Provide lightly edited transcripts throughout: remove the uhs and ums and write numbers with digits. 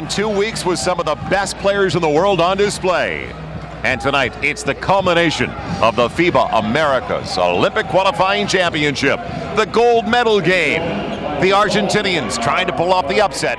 in 2 weeks with some of the best players in the world on display. And tonight, it's the culmination of the FIBA Americas Olympic Qualifying Championship, the gold medal game. The Argentinians trying to pull off the upset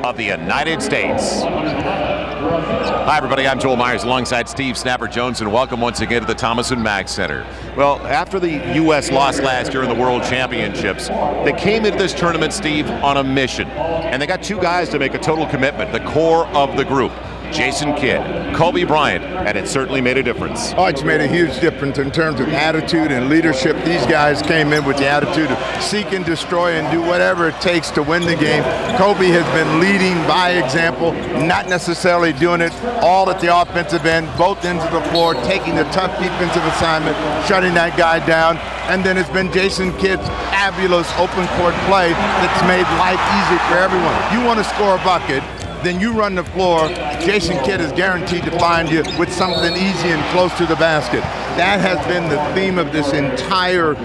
of the United States. Hi, everybody. I'm Joel Myers alongside Steve Snapper Jones, and welcome once again to the Thomas & Mack Center. Well, after the U.S. lost last year in the World Championships, they came into this tournament, Steve, on a mission. And they got two guys to make a total commitment, the core of the group. Jason Kidd, Kobe Bryant, and it certainly made a difference. Oh, it's made a huge difference in terms of attitude and leadership. These guys came in with the attitude of seek and destroy and do whatever it takes to win the game. Kobe has been leading by example, not necessarily doing it all at the offensive end, both ends of the floor, taking the tough defensive assignment, shutting that guy down. And then it's been Jason Kidd's fabulous open court play that's made life easy for everyone. If you want to score a bucket, then you run the floor. Jason Kidd is guaranteed to find you with something easy and close to the basket. That has been the theme of this entire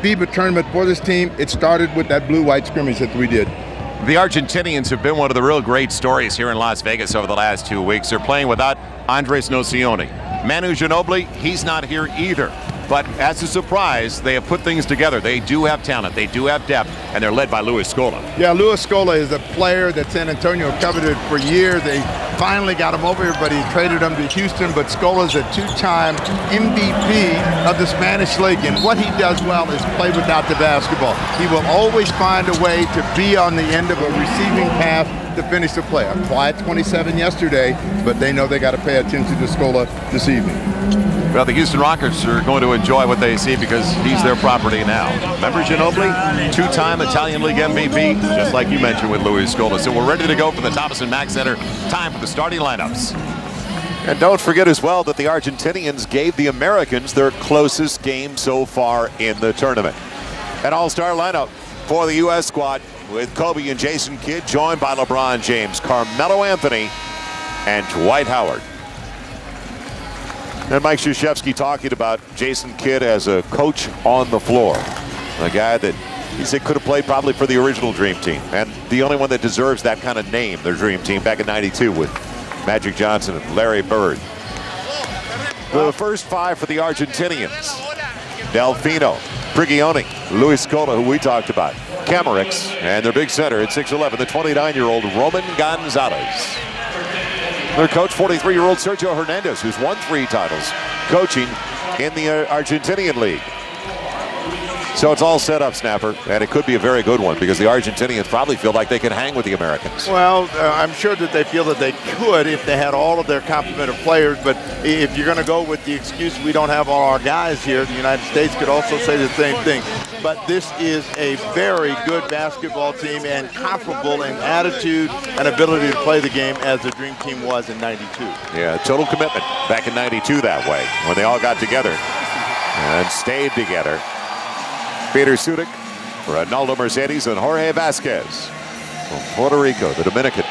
FIBA tournament for this team. It started with that blue-white scrimmage that we did. The Argentinians have been one of the real great stories here in Las Vegas over the last 2 weeks. They're playing without Andres Nocioni. Manu Ginobili, he's not here either. But as a surprise, they have put things together. They do have talent, they do have depth, and they're led by Scola. Yeah, Scola is a player that San Antonio coveted for years. They finally got him over here, but he traded him to Houston. But Scola's a two-time MVP of the Spanish League, and what he does well is play without the basketball. He will always find a way to be on the end of a receiving pass to finish the play. A quiet 27 yesterday, but they know they got to pay attention to Scola this evening. Well, the Houston Rockets are going to enjoy what they see because he's their property now. Remember Ginobili? Two-time Italian League MVP, just like you mentioned with Scola. So we're ready to go for the Thomas & Mack Center. Time for the starting lineups. And don't forget as well that the Argentinians gave the Americans their closest game so far in the tournament. An all-star lineup for the U.S. squad with Kobe and Jason Kidd, joined by LeBron James, Carmelo Anthony, and Dwight Howard. And Mike Krzyzewski talking about Jason Kidd as a coach on the floor. A guy that he said could have played probably for the original Dream Team. And the only one that deserves that kind of name, their Dream Team, back in '92 with Magic Johnson and Larry Bird. The first five for the Argentinians: Delfino, Prigioni, Scola, who we talked about, Camerix, and their big center at 6'11", the 29-year-old Roman Gonzalez. Their coach, 43-year-old Sergio Hernandez, who's won 3 titles coaching in the Argentinian League. So it's all set up, Snapper, and it could be a very good one because the Argentinians probably feel like they can hang with the Americans. Well, I'm sure that they feel that they could if they had all of their complement of players, but if you're going to go with the excuse we don't have all our guys here, the United States could also say the same thing. But this is a very good basketball team and comparable in attitude and ability to play the game as the Dream Team was in '92. Yeah, total commitment back in '92 that way when they all got together and stayed together. Peter Sudik, Ronaldo Mercedes, and Jorge Vasquez from Puerto Rico, the Dominican.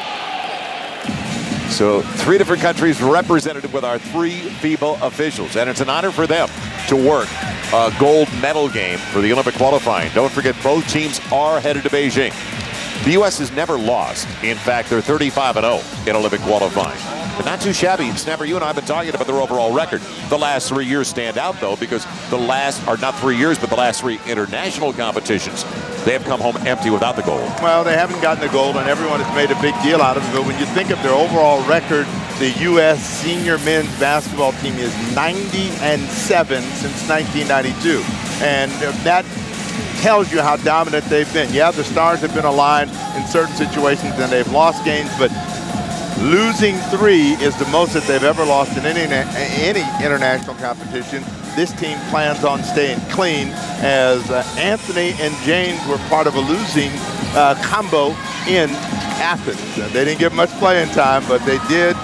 So 3 different countries represented with our 3 FIBA officials, and it's an honor for them to work a gold medal game for the Olympic qualifying. Don't forget, both teams are headed to Beijing. The U.S. has never lost. In fact, they're 35-0 in Olympic qualifying. But not too shabby. Snapper, you and I have been talking about their overall record. The last 3 years stand out, though, because the last, or not 3 years, but the last 3 international competitions, they have come home empty without the gold. Well, they haven't gotten the gold, and everyone has made a big deal out of it. But when you think of their overall record, the U.S. senior men's basketball team is 90-7 since 1992. And that tells you how dominant they've been. Yeah, the stars have been aligned in certain situations, and they've lost games, but losing 3 is the most that they've ever lost in any international competition. This team plans on staying clean, as Anthony and James were part of a losing combo in Athens. They didn't get much playing time, but they did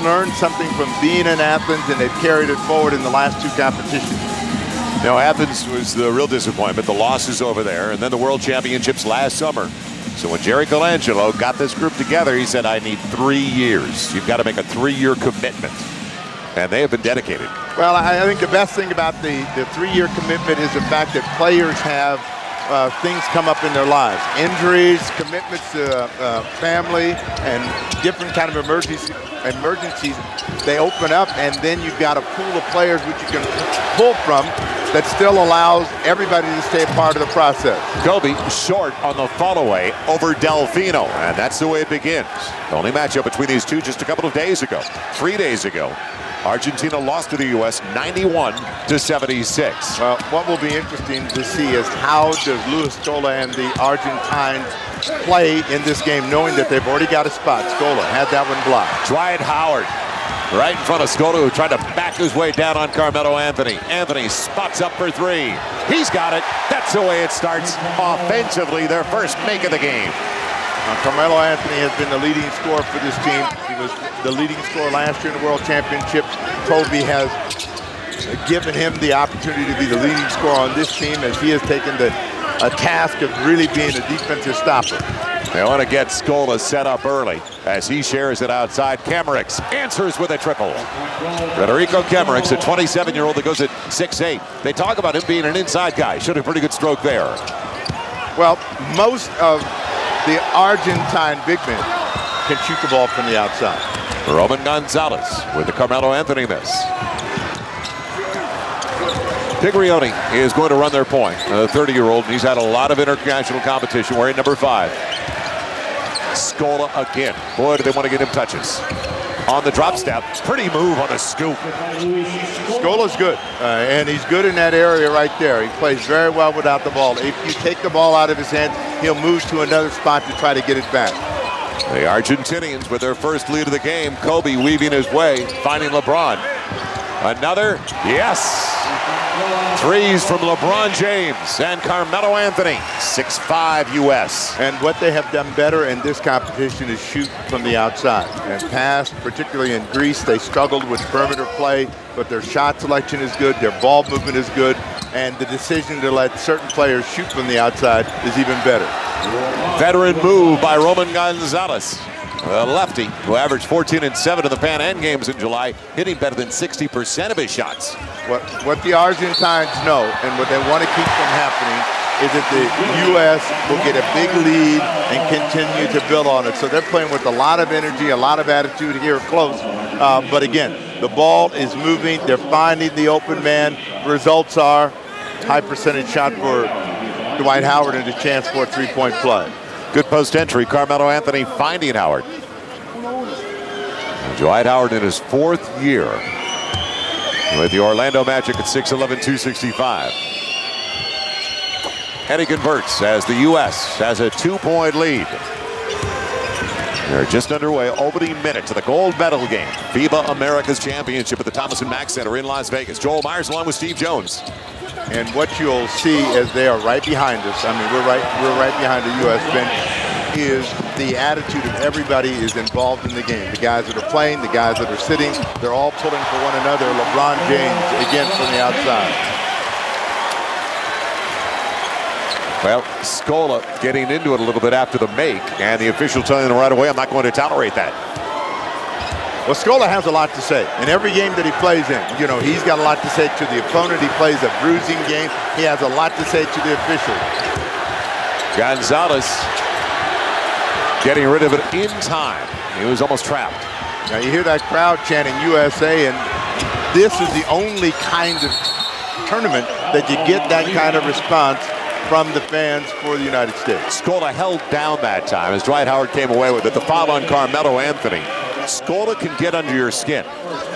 learn something from being in Athens, and they've carried it forward in the last 2 competitions. Now, Athens was the real disappointment, the losses over there, and then the World Championships last summer. So when Jerry Colangelo got this group together, he said, I need 3 years. You've got to make a 3-year commitment. And they have been dedicated. Well, I think the best thing about the 3-year commitment is the fact that players have things come up in their lives. Injuries, commitments to family, and different kind of emergencies. They open up, and then you've got a pool of players which you can pull from that still allows everybody to stay a part of the process. Kobe short on the follow-away over Delfino, and that's the way it begins. The only matchup between these two just a couple of days ago, 3 days ago. Argentina lost to the U.S. 91-76. Well, what will be interesting to see is how does Scola and the Argentines play in this game, knowing that they've already got a spot. Scola had that one blocked. Dwight Howard right in front of Scola, who tried to back his way down on Carmelo Anthony. Anthony spots up for three. He's got it. That's the way it starts. Offensively, their first make of the game. Carmelo Anthony has been the leading scorer for this team. He was the leading scorer last year in the World Championships. Kobe has given him the opportunity to be the leading scorer on this team as he has taken a task of really being a defensive stopper. They want to get Scola set up early as he shares it outside. Kemerix answers with a triple. Federico Kemerix, a 27-year-old that goes at 6'8". They talk about him being an inside guy. Showed a pretty good stroke there. Well, most of the Argentine big men can shoot the ball from the outside. Roman Gonzalez with the Carmelo Anthony miss. Piglioni is going to run their point. A 30-year-old, and he's had a lot of international competition wearing number 5. Scola again. Boy, do they want to get him touches. On the drop step, pretty move on a scoop. Scola's good, and he's good in that area right there. He plays very well without the ball. If you take the ball out of his hand, he'll move to another spot to try to get it back. The Argentinians with their first lead of the game. Kobe weaving his way, finding LeBron. Another, yes. Threes from LeBron James and Carmelo Anthony, 6'5" U.S. And what they have done better in this competition is shoot from the outside. And past, particularly in Greece, they struggled with perimeter play, but their shot selection is good, their ball movement is good, and the decision to let certain players shoot from the outside is even better. Veteran move by Roman Gonzalez. A lefty who averaged 14 and 7 in the Pan Am games in July, hitting better than 60% of his shots. What the Argentines know and what they want to keep from happening is that the U.S. will get a big lead and continue to build on it. So they're playing with a lot of energy, a lot of attitude here close. But again, the ball is moving. They're finding the open man. Results are high percentage shot for Dwight Howard and a chance for a three-point play. Good post entry. Carmelo Anthony finding Howard. And Dwight Howard in his 4th year with the Orlando Magic at 6'11", 265. And he converts as the U.S. has a 2-point lead. They're just underway, opening minute to the gold medal game. FIBA America's Championship at the Thomas & Mack Center in Las Vegas. Joel Myers along with Steve Jones. And what you'll see as they are right behind us, I mean, we're right behind the U.S. bench, is the attitude of everybody is involved in the game. The guys that are playing, the guys that are sitting, they're all pulling for one another. LeBron James, again, from the outside. Well, Scola getting into it a little bit after the make, and the official telling him right away, I'm not going to tolerate that. Well, Scola has a lot to say. In every game that he plays in, you know, he's got a lot to say to the opponent. He plays a bruising game. He has a lot to say to the officials. Gonzalez getting rid of it in time. He was almost trapped. Now you hear that crowd chanting USA, and this is the only kind of tournament that you get that kind of response from the fans for the United States. Scola held down that time as Dwight Howard came away with it. The foul on Carmelo Anthony. Scola can get under your skin.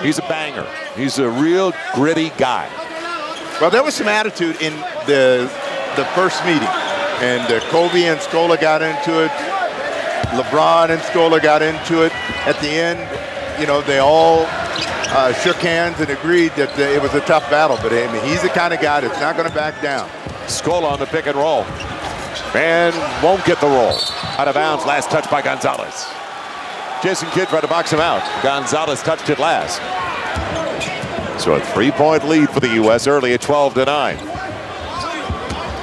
He's a banger. He's a real gritty guy. Well, there was some attitude in the first meeting, and Kobe and Scola got into it. LeBron and Scola got into it. At the end, you know, they all shook hands and agreed that it was a tough battle. But I mean, he's the kind of guy that's not going to back down. Scola on the pick and roll. And won't get the roll. Out of bounds, last touch by Gonzalez. Jason Kidd tried to box him out. Gonzalez touched it last. So a 3-point lead for the U.S. early at 12-9.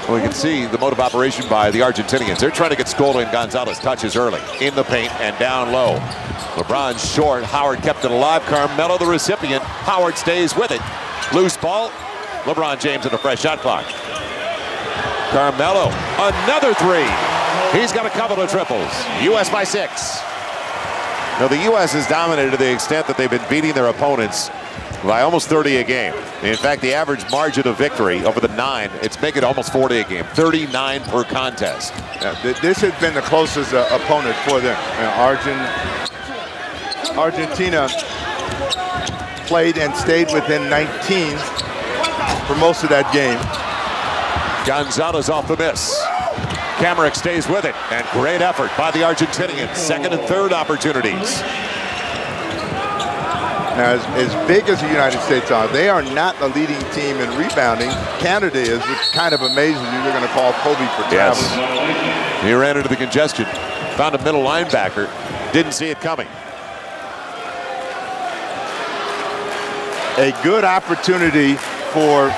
Well, we can see the mode of operation by the Argentinians. They're trying to get Scola and Gonzalez touches early. In the paint and down low. LeBron short. Howard kept it alive. Carmelo the recipient. Howard stays with it. Loose ball. LeBron James in a fresh shot clock. Carmelo, another three. He's got a couple of triples. U.S. by 6. Now, the U.S. has dominated to the extent that they've been beating their opponents by almost 30 a game. In fact, the average margin of victory over the 9, it's making almost 40 a game, 39 per contest. This has been the closest opponent for them. Argentina played and stayed within 19 for most of that game. Gonzalez off the miss. Kamarick stays with it, and great effort by the Argentinians. Second and third opportunities. Now, as big as the United States are, they are not the leading team in rebounding. Canada is, which kind of amazes you. You're going to call Kobe for travel. Yes. He ran into the congestion, found a middle linebacker, didn't see it coming. A good opportunity for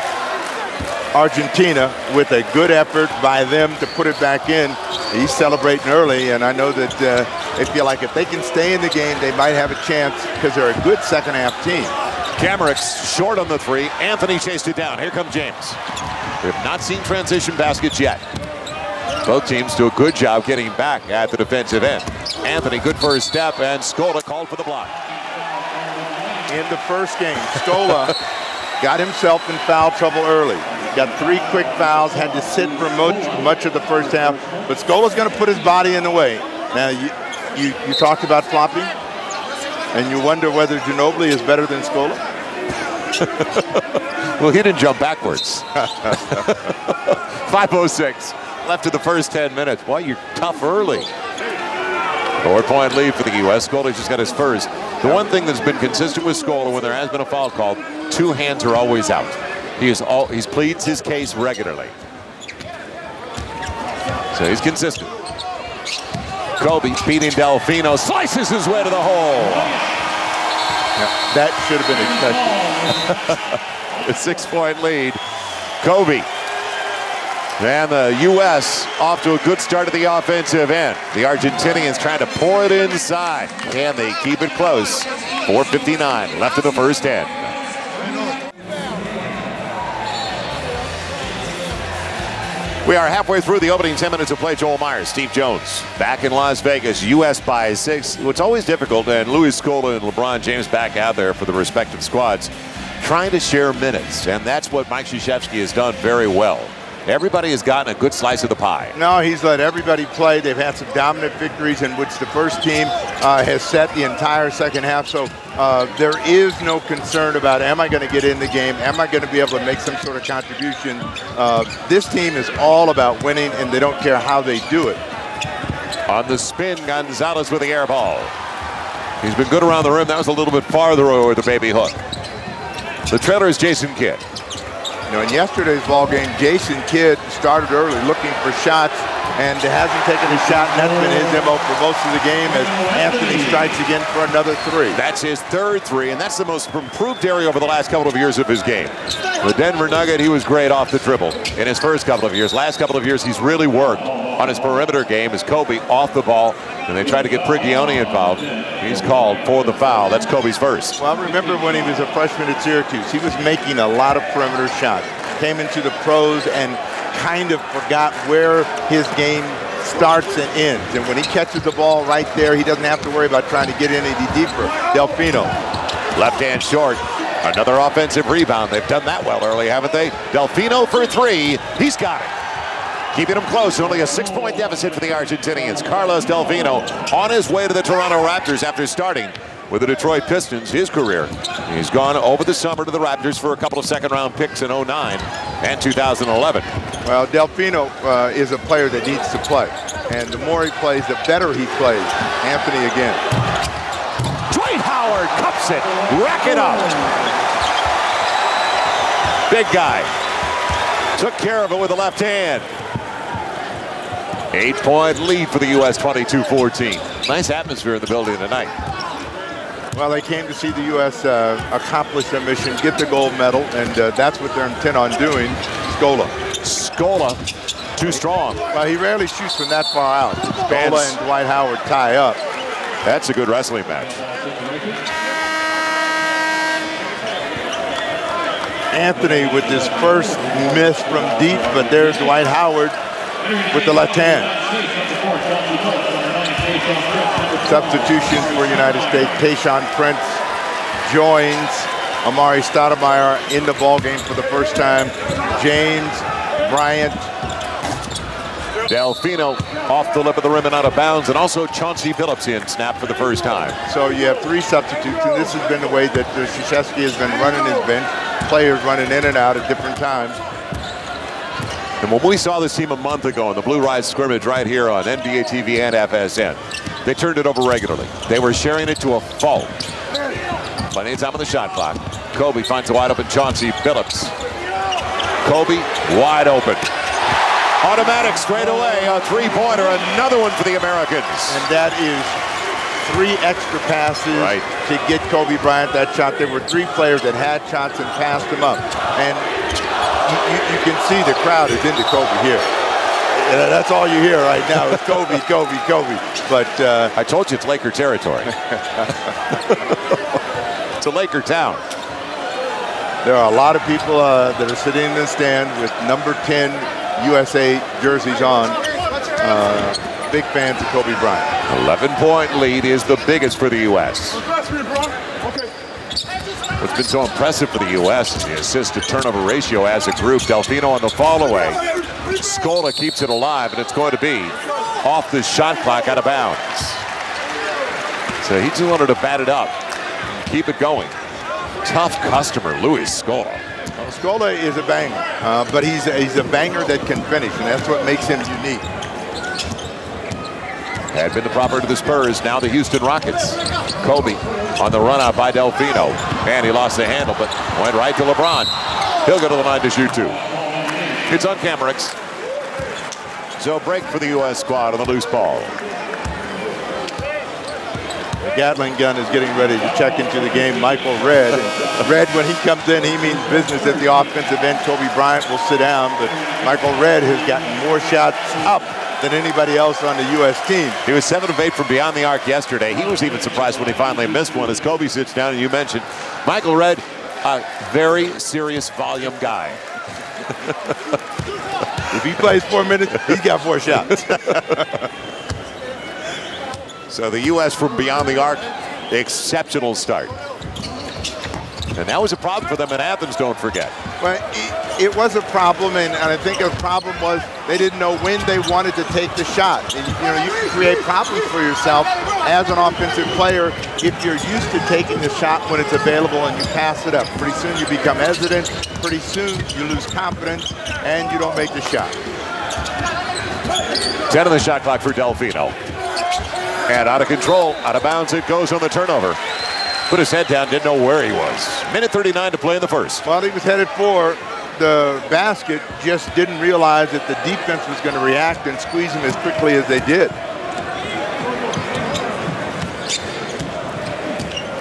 Argentina with a good effort by them to put it back in. He's celebrating early, and I know that they feel like if they can stay in the game, they might have a chance because they're a good second half team. Kamarick's short on the three. Anthony chased it down. Here comes James. We have not seen transition baskets yet. Both teams do a good job getting back at the defensive end. Anthony, good for his step, and Scola called for the block. In the first game, Scola got himself in foul trouble early. Got 3 quick fouls, had to sit for much of the first half, but Scola's going to put his body in the way. Now, you talked about flopping, and you wonder whether Ginobili is better than Scola? Well, he didn't jump backwards. 5:06 left in the first 10 minutes. Boy, you're tough early. 4-point lead for the U.S. Scola just got his first. The one thing that's been consistent with Scola when there has been a foul called, 2 hands are always out. He pleads his case regularly. So he's consistent. Kobe beating Delfino, slices his way to the hole. Yeah, that should have been expected. A 6-point lead. Kobe. And the U.S. off to a good start at the offensive end. The Argentinians trying to pour it inside. Can they keep it close? 4:59 left in the first end. We are halfway through the opening 10 minutes of play. Joel Myers, Steve Jones, back in Las Vegas. U.S. by 6. What's always difficult, and Luis Scola and LeBron James back out there for the respective squads, trying to share minutes, and that's what Mike Krzyzewski has done very well. Everybody has gotten a good slice of the pie. No, he's let everybody play. They've had some dominant victories in which the first team has set the entire second half. So there is no concern about, am I going to get in the game? Am I going to be able to make some sort of contribution? This team is all about winning, and they don't care how they do it. On the spin, Gonzalez with the air ball. He's been good around the rim. That was a little bit farther over the baby hook. The trailer is Jason Kidd. You know, in yesterday's ball game, Jason Kidd started early looking for shots and hasn't taken a shot, and that's been his MO for most of the game as Anthony strikes again for another 3. That's his 3rd 3, and that's the most improved area over the last couple of years of his game. The Denver Nugget, he was great off the dribble in his first couple of years. Last couple of years, he's really worked on his perimeter game as Kobe off the ball, and they tried to get Prigioni involved. He's called for the foul. That's Kobe's first. Well, I remember when he was a freshman at Syracuse, he was making a lot of perimeter shots. Came into the pros and kind of forgot where his game starts and ends. And when he catches the ball right there, he doesn't have to worry about trying to get any deeper. Delfino. Left hand short. Another offensive rebound. They've done that well early, haven't they? Delfino for 3. He's got it. Keeping them close. Only a 6-point deficit for the Argentinians. Carlos Delfino on his way to the Toronto Raptors after starting with the Detroit Pistons his career. He's gone over the summer to the Raptors for a couple of second-round picks in 2009 and 2011. Well, Delfino is a player that needs to play. And the more he plays, the better he plays. Anthony again. Dwight Howard cups it. Rack it up. Big guy. Took care of it with the left hand. 8-point lead for the U.S. 22-14. Nice atmosphere in the building tonight. Well, they came to see the U.S. accomplish their mission, get the gold medal, and that's what they're intent on doing. Scola, too strong. Well, he rarely shoots from that far out. Scola and Dwight Howard tie up. That's a good wrestling match. Anthony with his first miss from deep, but there's Dwight Howard with the left hand. Substitutions for United States. Tayshaun Prince joins Amari Stoudemire in the ballgame for the first time. James Bryant. Delfino off the lip of the rim and out of bounds, and also Chauncey Billups in, snap for the first time. So you have 3 substitutes, and this has been the way that Krzyzewski has been running his bench. Players running in and out at different times. And when we saw this team a month ago in the Blue Rise scrimmage right here on NBA TV and FSN, they turned it over regularly. They were sharing it to a fault. Plenty of time on the shot clock. Kobe finds a wide open Chauncey Billups. Kobe wide open. Automatic straight away, a three-pointer, another one for the Americans. And that is 3 extra passes to get Kobe Bryant that shot. There were 3 players that had shots and passed them up. And you can see the crowd is into Kobe here. That's all you hear right now is Kobe, Kobe, Kobe. But I told you it's Laker territory. It's a Laker town. There are a lot of people that are sitting in the stand with number 10 USA jerseys on. Big fans of Kobe Bryant. 11-point lead is the biggest for the U.S. What's been so impressive for the U.S. is the assist-to-turnover ratio as a group. Delfino on the fall away. Scola keeps it alive, and it's going to be off the shot clock out of bounds. So he just wanted to bat it up, keep it going. Tough customer, Luis Scola. Well, Scola is a banger, but he's a banger that can finish, and that's what makes him unique. Had been the property of the Spurs, now the Houston Rockets. Kobe on the run out by Delfino. And he lost the handle, but went right to LeBron. He'll go to the line to shoot 2. It's on Camerix. So break for the U.S. squad on the loose ball. The Gatling gun is getting ready to check into the game. Michael Redd. Redd, when he comes in, he means business at the offensive end. Kobe Bryant will sit down, but Michael Redd has gotten more shots up than anybody else on the U.S. team. He was 7 of 8 from beyond the arc yesterday. He was even surprised when he finally missed one as Kobe sits down, and you mentioned Michael Redd, a very serious volume guy. If he plays 4 minutes, he's got 4 shots. So the U.S. from beyond the arc, exceptional start. And that was a problem for them in Athens, don't forget. Well, it was a problem, and I think the problem was they didn't know when they wanted to take the shot. And, you know, you can create problems for yourself as an offensive player if you're used to taking the shot when it's available and you pass it up. Pretty soon you become hesitant. Pretty soon you lose confidence, and you don't make the shot. 10 on the shot clock for Delfino. And out of control, out of bounds it goes on the turnover. Put his head down, didn't know where he was. Minute 39 to play in the first. Well, he was headed for the basket, just didn't realize that the defense was going to react and squeeze him as quickly as they did.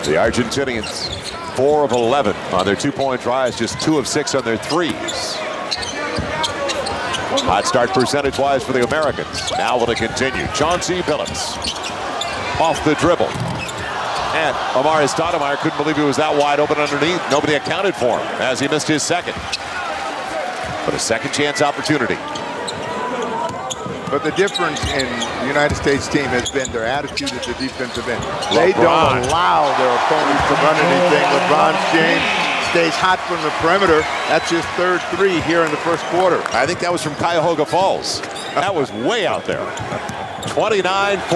The Argentinians, 4 of 11 on their 2-point tries, just 2 of 6 on their threes. Hot start percentage-wise for the Americans. Now will it continue? Chauncey Billups off the dribble. And Amari Stoudemire couldn't believe he was that wide open underneath. Nobody accounted for him as he missed his second. But a second chance opportunity. But the difference in the United States team has been their attitude at the defensive end. They don't allow their opponents to run anything. LeBron James stays hot from the perimeter. That's his 3rd 3 here in the first quarter. I think that was from Cuyahoga Falls. That was way out there. 29-14.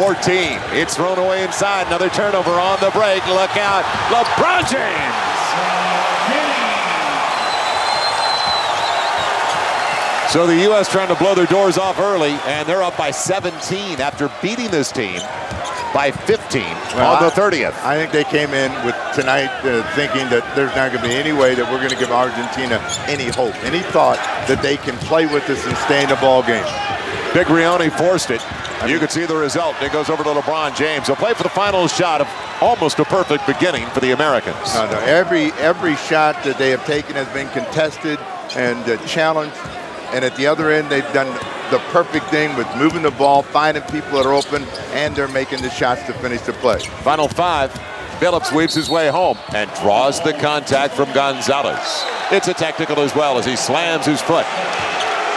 It's thrown away inside. Another turnover on the break. Look out. LeBron James. So the U.S. trying to blow their doors off early, and they're up by 17 after beating this team by 15 on the 30th. I think they came in with tonight thinking that there's not going to be any way that we're going to give Argentina any hope, any thought that they can play with us and stay in the ball game. Big Rione forced it. You can see the result. It goes over to LeBron James. He'll play for the final shot of almost a perfect beginning for the Americans. No, every shot that they have taken has been contested and challenged. And at the other end, they've done the perfect thing with moving the ball, finding people that are open, and they're making the shots to finish the play. Final 5. Billups weaves his way home and draws the contact from Gonzalez. It's a technical as well as he slams his foot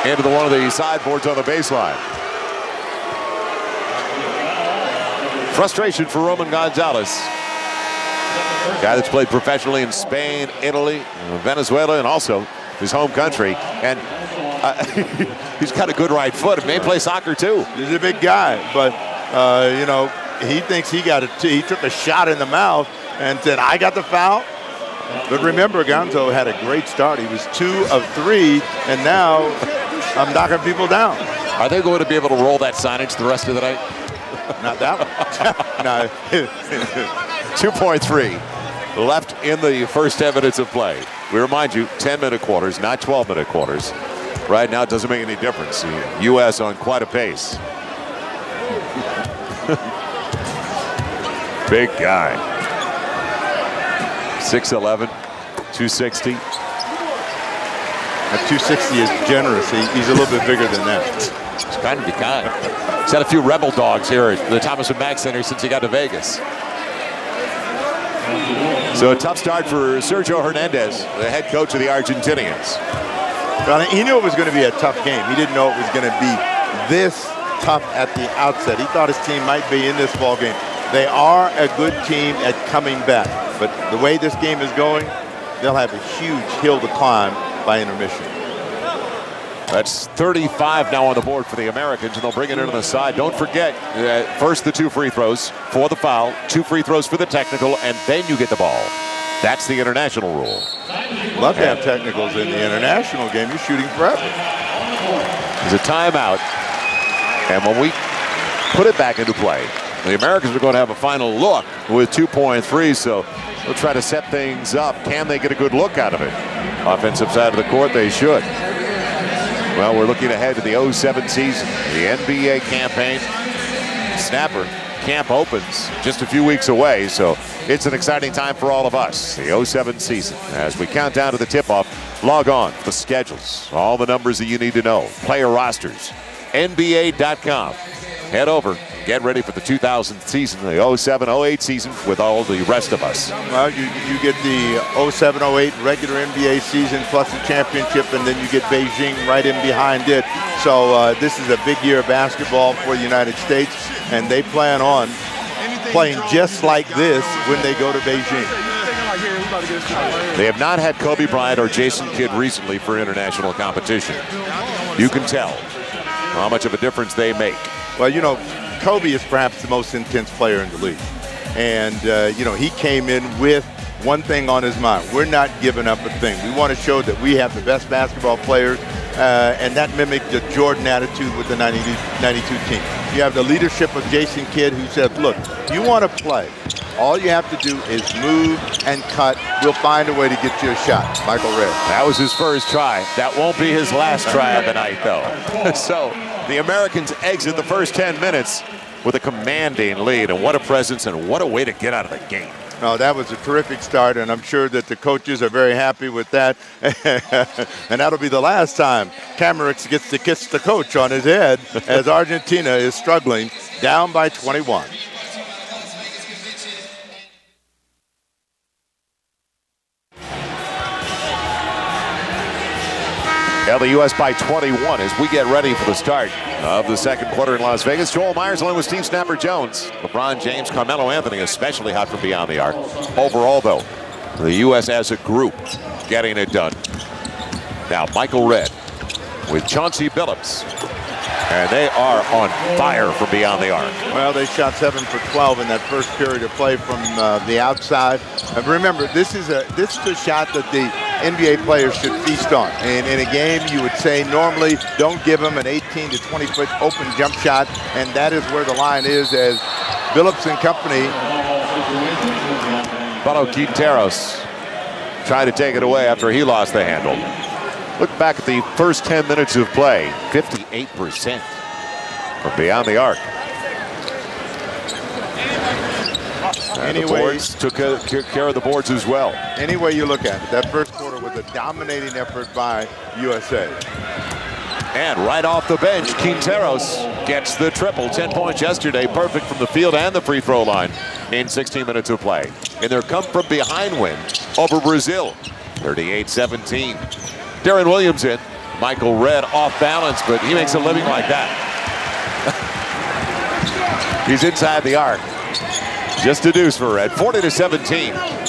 into one of the sideboards on the baseline. Frustration for Roman Gonzalez. Guy that's played professionally in Spain, Italy, Venezuela, and also his home country. And he's got a good right foot. He may play soccer too. He's a big guy, but you know, he thinks he took a shot in the mouth and said, "I got the foul." But remember, Gonzo had a great start. He was 2 of 3, and now I'm knocking people down. Are they going to be able to roll that signage the rest of the night? Not that one. No. 2.3 left in the first 10 minutes of play. We remind you, 10-minute quarters, not 12-minute quarters. Right now, it doesn't make any difference. The U.S. on quite a pace. Big guy. 6'11", 260. At 260 is generous. He's a little bit bigger than that. He's kind of the kind. He's had a few rebel dogs here at the Thomas & Mack Center since he got to Vegas. So a tough start for Sergio Hernandez, the head coach of the Argentinians. Well, he knew it was going to be a tough game. He didn't know it was going to be this tough at the outset. He thought his team might be in this ball game. They are a good team at coming back. But the way this game is going, they'll have a huge hill to climb by intermission. That's 35 now on the board for the Americans, and they'll bring it into the side. Don't forget, first the 2 free throws for the foul, 2 free throws for the technical, and then you get the ball. That's the international rule. Love to have technicals in the international game. You're shooting forever. There's a timeout, and when we put it back into play, the Americans are going to have a final look with 2.3, so they'll try to set things up. Can they get a good look out of it? Offensive side of the court, they should. Well, we're looking ahead to the 07 season, the NBA campaign. Snapper camp opens just a few weeks away, so it's an exciting time for all of us. The 07 season. As we count down to the tip-off, log on for the schedules, all the numbers that you need to know, player rosters, NBA.com. Head over. Get ready for the 2000 season, the 07-08 season with all the rest of us. Well, you get the 07-08 regular NBA season plus the championship, and then you get Beijing right in behind it. So this is a big year of basketball for the United States, and they plan on playing just like this when they go to Beijing. They have not had Kobe Bryant or Jason Kidd recently for international competition. You can tell how much of a difference they make. Well, you know, Kobe is perhaps the most intense player in the league. And, you know, he came in with one thing on his mind. We're not giving up a thing. We want to show that we have the best basketball players, and that mimicked the Jordan attitude with the 92 team. You have the leadership of Jason Kidd, who said, look, you want to play. All you have to do is move and cut. We'll find a way to get you a shot. Michael Redd. That was his first try. That won't be his last try of the night, though. So the Americans exit the first 10 minutes with a commanding lead, and what a presence and what a way to get out of the game. No, that was a terrific start, and I'm sure that the coaches are very happy with that. And that'll be the last time Camerix gets to kiss the coach on his head as Argentina is struggling, down by 21. Yeah, the U.S. by 21 as we get ready for the start of the second quarter in Las Vegas. Joel Myers along with Steve Snapper Jones. LeBron James, Carmelo Anthony especially hot from beyond the arc. Overall, though, the U.S. as a group getting it done. Now, Michael Redd with Chauncey Billups. And they are on fire from beyond the arc. Well, they shot 7 for 12 in that first period of play from the outside. And remember, this is a shot that the NBA players should feast on. And in a game, you would say normally don't give them an 18 to 20-foot open jump shot, and that is where the line is as Billups and company. Paulo Quinteros tried to take it away after he lost the handle. Look back at the first 10 minutes of play, 58% from beyond the arc. And the boards took care of the boards as well. Any way you look at it, that first quarter was a dominating effort by USA. And right off the bench, Quinteros gets the triple. 10 points yesterday, perfect from the field and the free throw line in 16 minutes of play. In their come from behind win over Brazil. 38-17. Darren Williams in. Michael Redd off balance, but he makes a living like that. He's inside the arc. Just a deuce for Redd. 40-17.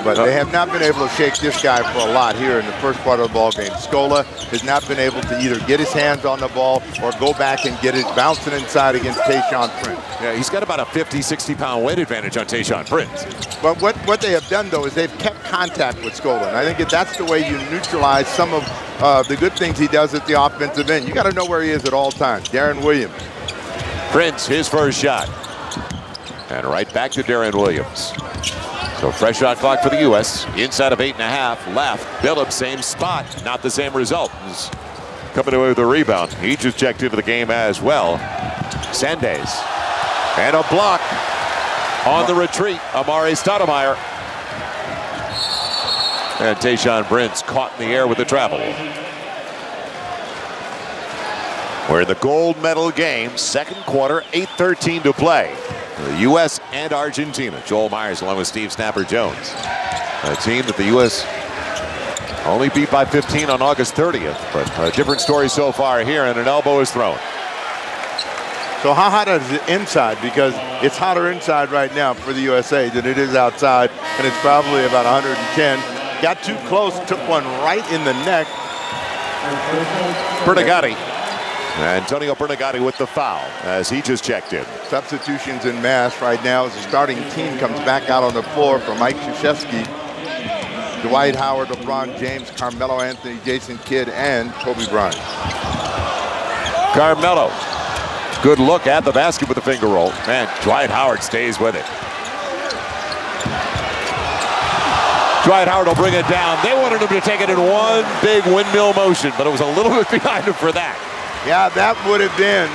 But they have not been able to shake this guy for a lot here in the first part of the ball game. Scola has not been able to either get his hands on the ball or go back and get it bouncing inside against Tayshaun Prince. Yeah, he's got about a 50, 60-pound weight advantage on Tayshaun Prince. But what they have done, though, is they've kept contact with Scola. And I think that's the way you neutralize some of the good things he does at the offensive end. You got to know where he is at all times. Darren Williams. Prince, his first shot. And right back to Darren Williams. So fresh shot clock for the U.S. Inside of 8.5 left. Billups, same spot. Not the same result. He's coming away with a rebound. He just checked into the game as well. Sanders. And a block on the retreat. Amari Stoudemire. And Tayshaun Prince caught in the air with the travel. We're in the gold medal game. Second quarter, 8:13 to play. The U.S. and Argentina. Joel Myers along with Steve Snapper Jones. A team that the U.S. only beat by 15 on August 30th. But a different story so far here, and an elbow is thrown. So how hot is it inside? Because it's hotter inside right now for the USA than it is outside. And it's probably about 110. Got too close, took one right in the neck. Bernagatti. Antonio Bernagatti with the foul as he just checked in. Substitutions in mass right now as the starting team comes back out on the floor for Mike Krzyzewski. Dwight Howard, LeBron James, Carmelo Anthony, Jason Kidd, and Kobe Bryant. Carmelo. Good look at the basket with the finger roll. Man, Dwight Howard stays with it. Dwight Howard will bring it down. They wanted him to take it in one big windmill motion, but it was a little bit behind him for that. Yeah, that would have been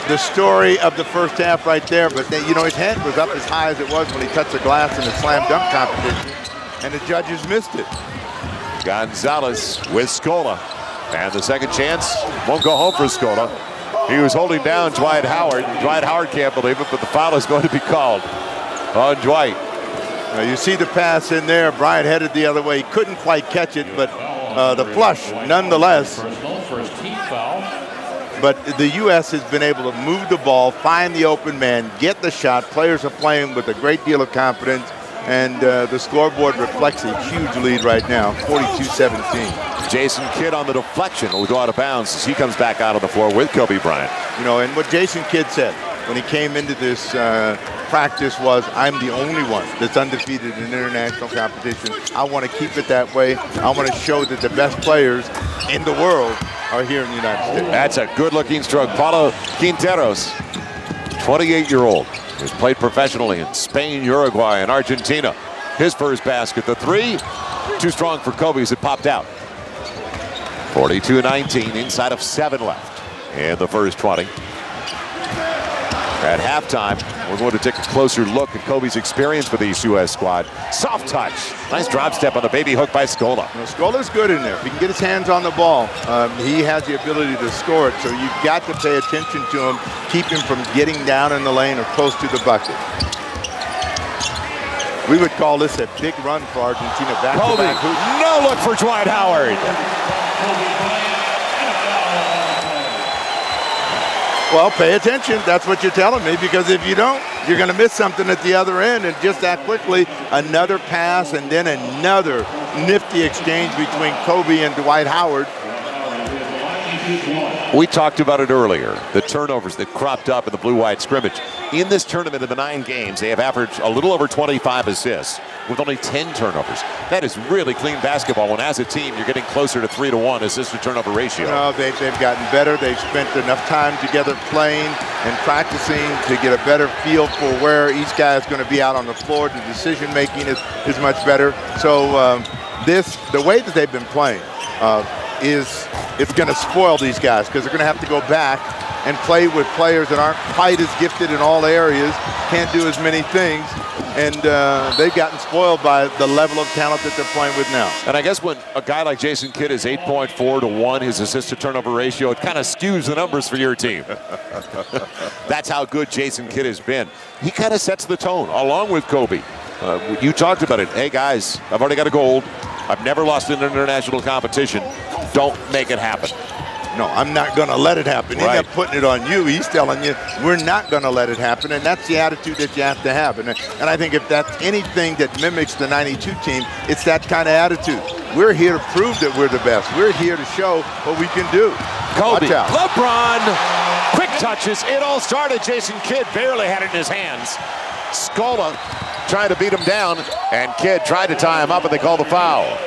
the story of the first half right there. But, you know, his head was up as high as it was when he touched the glass in the slam dunk competition, and the judges missed it. Gonzalez with Scola. And the second chance won't go home for Scola. He was holding down Dwight Howard. Dwight Howard can't believe it, but the foul is going to be called on Dwight. Now you see the pass in there. Bryant headed the other way. He couldn't quite catch it, but the flush nonetheless. But the U.S. has been able to move the ball, find the open man, get the shot. Players are playing with a great deal of confidence, and the scoreboard reflects a huge lead right now, 42-17. Jason Kidd on the deflection will go out of bounds as he comes back out on the floor with Kobe Bryant. You know, and what Jason Kidd said when he came into this practice was, I'm the only one that's undefeated in international competition. I want to keep it that way. I want to show that the best players in the world are here in the United States. That's a good-looking stroke. Paulo Quinteros, 28-year-old, who's played professionally in Spain, Uruguay, and Argentina. His first basket, the three, too strong for Kobe as it popped out. 42-19, inside of 7 left in the first 20. At halftime, we're going to take a closer look at Kobe's experience with the U.S. squad. Soft touch. Nice drop step on the baby hook by Scola. You know, Scola's good in there. If he can get his hands on the ball, he has the ability to score it. So you've got to pay attention to him, keep him from getting down in the lane or close to the bucket. We would call this a big run for Argentina. Back-to-back hoops. No look for Dwight Howard. Well, pay attention. That's what you're telling me, because if you don't, you're going to miss something at the other end. And just that quickly, another pass and then another nifty exchange between Kobe and Dwight Howard. We talked about it earlier, the turnovers that cropped up in the blue-white scrimmage. In this tournament, in the 9 games, they have averaged a little over 25 assists with only 10 turnovers. That is really clean basketball when, as a team, you're getting closer to 3-to-1 assist-to-turnover ratio. No, they've gotten better. They've spent enough time together playing and practicing to get a better feel for where each guy is going to be out on the floor. The decision-making is much better. So the way that they've been playing it's going to spoil these guys, because they're going to have to go back and play with players that aren't quite as gifted in all areas, can't do as many things, and they've gotten spoiled by the level of talent that they're playing with now. And I guess when a guy like Jason Kidd is 8.4-to-1, his assist-to-turnover ratio, it kind of skews the numbers for your team. That's how good Jason Kidd has been. He kind of sets the tone, along with Kobe. You talked about it. Hey, guys, I've already got a gold. I've never lost an international competition. Don't make it happen. No, I'm not going to let it happen. He's not putting it on you. He's telling you, we're not going to let it happen. And that's the attitude that you have to have. And I think if that's anything that mimics the 92 team, it's that kind of attitude. We're here to prove that we're the best. We're here to show what we can do. Kobe, LeBron, quick touches. It all started. Jason Kidd barely had it in his hands. Scola trying to beat him down, and Kidd tried to tie him up, and they called the foul.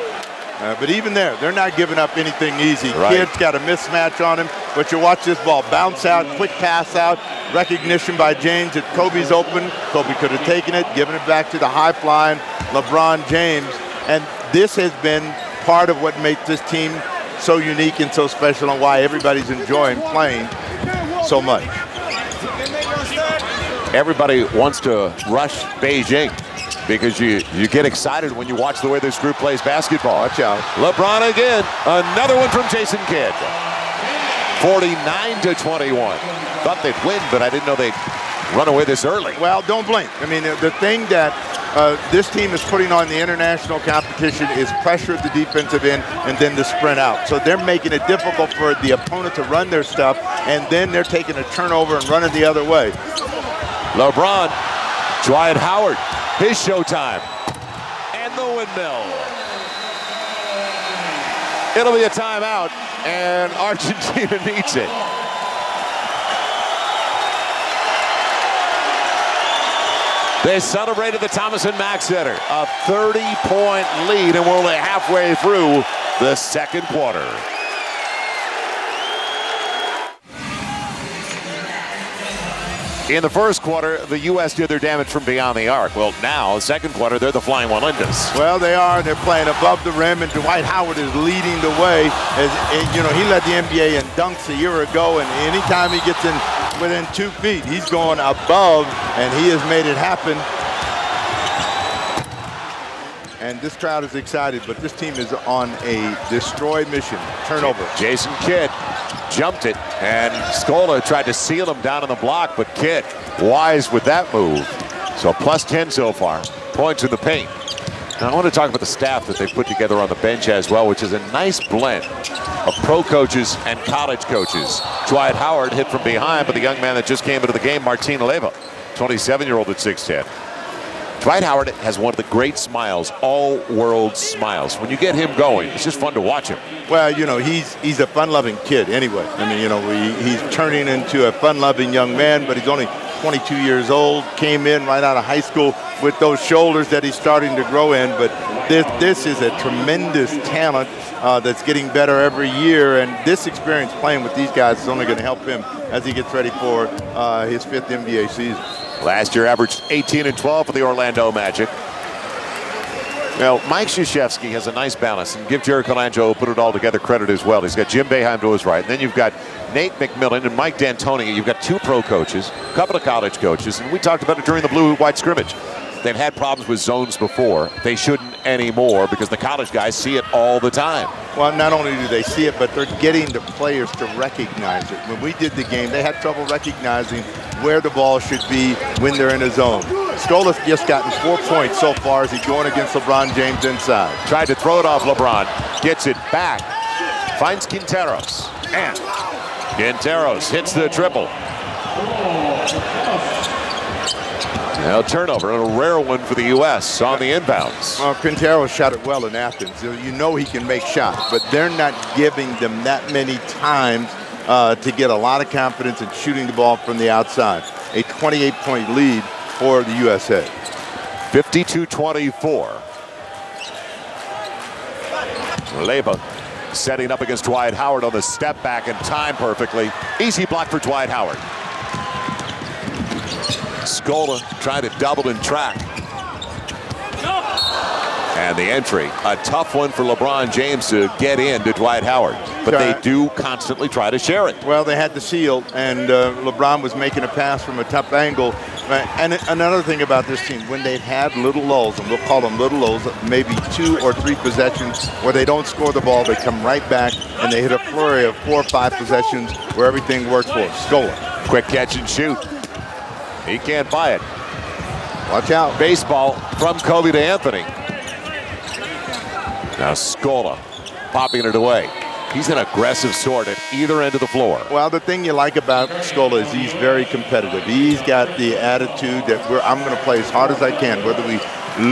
But even there, they're not giving up anything easy. Kidd's got a mismatch on him, but you watch this ball bounce out, quick pass out, recognition by James that Kobe's open. Kobe could have taken it, given it back to the high-flying LeBron James. And this has been part of what makes this team so unique and so special, and why everybody's enjoying playing so much. Everybody wants to rush Beijing because you get excited when you watch the way this group plays basketball. Watch out. LeBron again. Another one from Jason Kidd. 49-21. Thought they'd win, but I didn't know they'd run away this early. Well, don't blink. I mean, the thing that this team is putting on the international competition is pressure at the defensive end and then the sprint out. So they're making it difficult for the opponent to run their stuff, and then they're taking a turnover and running the other way. LeBron, Dwight Howard, his showtime, and the windmill. It'll be a timeout, and Argentina needs it. They celebrated the Thomas and Mack Center, a 30-point lead, and we're only halfway through the second quarter. In the first quarter, the U.S. did their damage from beyond the arc. Well, now, second quarter, they're the Flying Walendas. Well, they are. They're playing above the rim, and Dwight Howard is leading the way. You know, he led the NBA in dunks a year ago, and anytime he gets in within 2 feet, he's going above, and he has made it happen. And this crowd is excited, but this team is on a destroy mission. Turnover. Jason Kidd jumped it, and Scola tried to seal him down on the block, but Kidd wise with that move. So plus 10 so far. Points in the paint. Now I want to talk about the staff that they've put together on the bench as well, which is a nice blend of pro coaches and college coaches. Dwight Howard hit from behind, but the young man that just came into the game, Martin Leva, 27-year-old at 6'10". Dwight Howard has one of the great smiles, all-world smiles. When you get him going, it's just fun to watch him. Well, you know, he's a fun-loving kid anyway. I mean, you know, he's turning into a fun-loving young man, but he's only 22 years old, came in right out of high school with those shoulders that he's starting to grow in. But this is a tremendous talent that's getting better every year, and this experience playing with these guys is only going to help him as he gets ready for his 5th NBA season. Last year averaged 18 and 12 for the Orlando Magic. Now, Mike Krzyzewski has a nice balance, and give Jerry Colangelo, put it all together, credit as well. He's got Jim Boeheim to his right, and then you've got Nate McMillan and Mike D'Antoni. You've got 2 pro coaches, a couple of college coaches, and we talked about it during the blue-white scrimmage. They've had problems with zones before. They shouldn't anymore because the college guys see it all the time. Well, not only do they see it, but they're getting the players to recognize it. When we did the game, they had trouble recognizing where the ball should be when they're in a zone. Scola's just gotten 4 points so far as he's going against LeBron James inside. Tried to throw it off LeBron. Gets it back. Finds Quinteros. And Quinteros hits the triple. Now turnover, a rare one for the U.S. on the inbounds. Well, Quinteros shot it well in Athens. You know he can make shots, but they're not giving them that many times to get a lot of confidence in shooting the ball from the outside. A 28-point lead for the USA. 52-24. Leba setting up against Dwight Howard on the step back and timed perfectly. Easy block for Dwight Howard. Scola trying to double and track. And the entry, a tough one for LeBron James to get in to Dwight Howard. But they do constantly try to share it. Well, they had the seal, and LeBron was making a pass from a tough angle. And another thing about this team, when they've had little lulls, and we'll call them little lulls, maybe 2 or 3 possessions where they don't score the ball, they come right back, and they hit a flurry of 4 or 5 possessions where everything works for Scola. Quick catch and shoot. He can't buy it. Watch out. Baseball from Kobe to Anthony. Now Scola popping it away. He's an aggressive sort at either end of the floor. Well, the thing you like about Scola is he's very competitive. He's got the attitude that I'm going to play as hard as I can. Whether we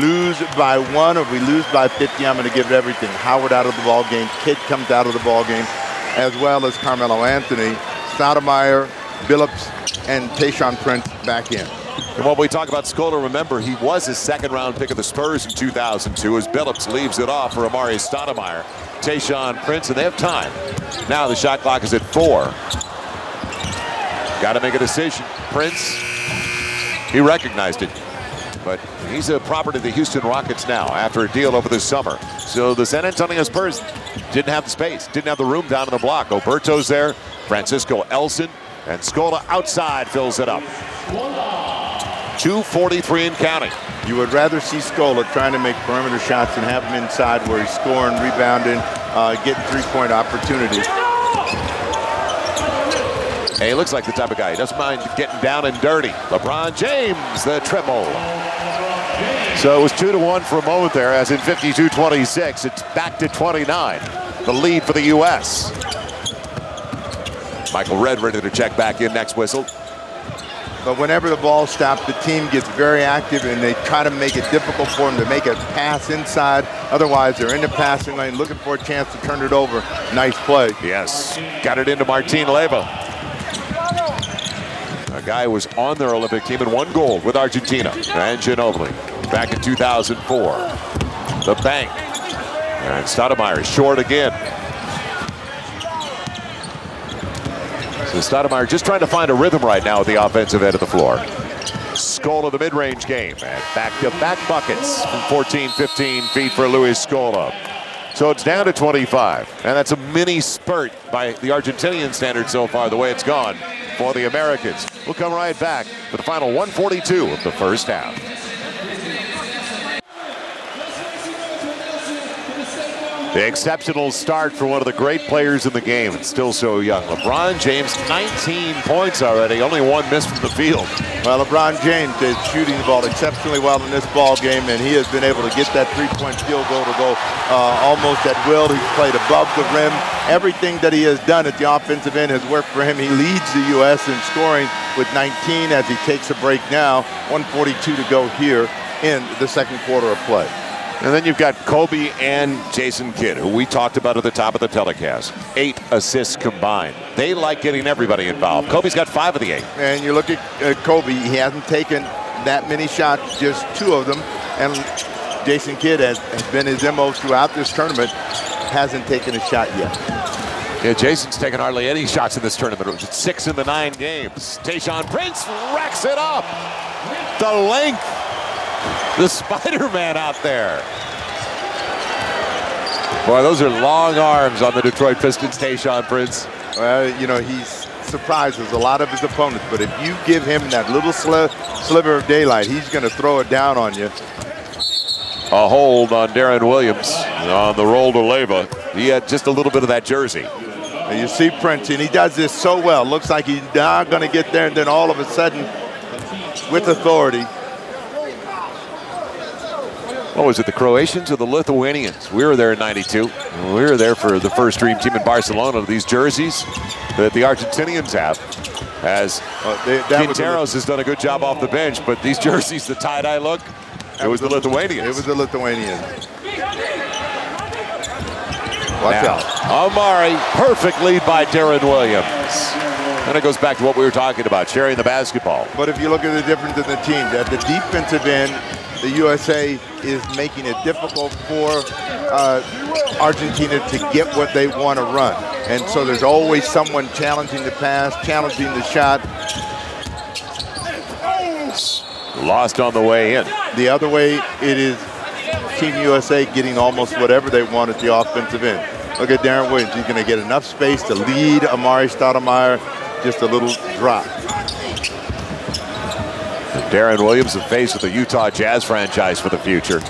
lose by 1 or we lose by 50, I'm going to give it everything. Howard out of the ball game. Kidd comes out of the ball game, as well as Carmelo Anthony, Stoudemire, Billups, and Tayshaun Prince back in. And when we talk about Scola, remember, he was a second-round pick of the Spurs in 2002 as Billups leaves it off for Amari Stoudemire, Tayshaun Prince, and they have time. Now the shot clock is at 4. Got to make a decision. Prince, he recognized it, but he's a property of the Houston Rockets now after a deal over the summer. So the San Antonio Spurs didn't have the space, didn't have the room down in the block. Oberto's there, Francisco Elson, and Scola outside fills it up. 2:43 and counting. You would rather see Scola trying to make perimeter shots than have him inside where he's scoring, rebounding, getting three-point opportunities. Hey, he looks like the type of guy. He doesn't mind getting down and dirty. LeBron James, the triple. So it was 2-1 for a moment there, as in 52-26. It's back to 29. The lead for the U.S. Michael Redd ready to check back in next whistle. But whenever the ball stops, the team gets very active and they try to make it difficult for them to make a pass inside. Otherwise, they're in the passing lane looking for a chance to turn it over. Nice play. Yes, got it into Martin Leyva. A guy who was on their Olympic team and won gold with Argentina. And Ginobili back in 2004. The bank. And Stoudemire is short again. So Stoudemire just trying to find a rhythm right now at the offensive end of the floor. Scola, the mid-range game, and back-to-back buckets from 14, 15 feet for Luis Scola. So it's down to 25, and that's a mini spurt by the Argentinian standard so far, the way it's gone for the Americans. We'll come right back for the final 1:42 of the first half. The exceptional start for one of the great players in the game, and still so young. LeBron James, 19 points already, only 1 miss from the field. Well, LeBron James is shooting the ball exceptionally well in this ball game, and he has been able to get that three-point field goal to go almost at will. He's played above the rim. Everything that he has done at the offensive end has worked for him. He leads the U.S. in scoring with 19 as he takes a break now. 1:42 to go here in the second quarter of play. And then you've got Kobe and Jason Kidd, who we talked about at the top of the telecast. 8 assists combined. They like getting everybody involved. Kobe's got 5 of the 8. And you look at Kobe, he hasn't taken that many shots, just 2 of them. And Jason Kidd has been his MO throughout this tournament, hasn't taken a shot yet. Yeah, Jason's taken hardly any shots in this tournament. It was 6 in the 9 games. Tayshaun Prince racks it up. The length. The Spider-Man out there. Boy, those are long arms on the Detroit Pistons, Tayshaun Prince. Well, you know, he's surprises a lot of his opponents, but if you give him that little sliver of daylight, he's going to throw it down on you. A hold on Darren Williams on the roll to Leyva. He had just a little bit of that jersey. And you see Prince, and he does this so well. Looks like he's not going to get there, and then all of a sudden, with authority. What was it, the Croatians or the Lithuanians? We were there in '92. We were there for the first Dream Team in Barcelona. These jerseys that the Argentinians have, as Quinteros has done a good job off the bench, but these jerseys, the tie-dye look, it was the Lithuanians. It was the Lithuanians. Watch out. Amari, perfect lead by Darren Williams. And it goes back to what we were talking about, sharing the basketball. But if you look at the difference in the team, at the defensive end, the USA is making it difficult for Argentina to get what they want to run. And so there's always someone challenging the pass, challenging the shot. Lost on the way in. The other way, it is Team USA getting almost whatever they want at the offensive end. Look at Darren Williams. He's going to get enough space to lead Amari Stoudemire. Just a little drop. Darren Williams, the face of the Utah Jazz franchise for the future.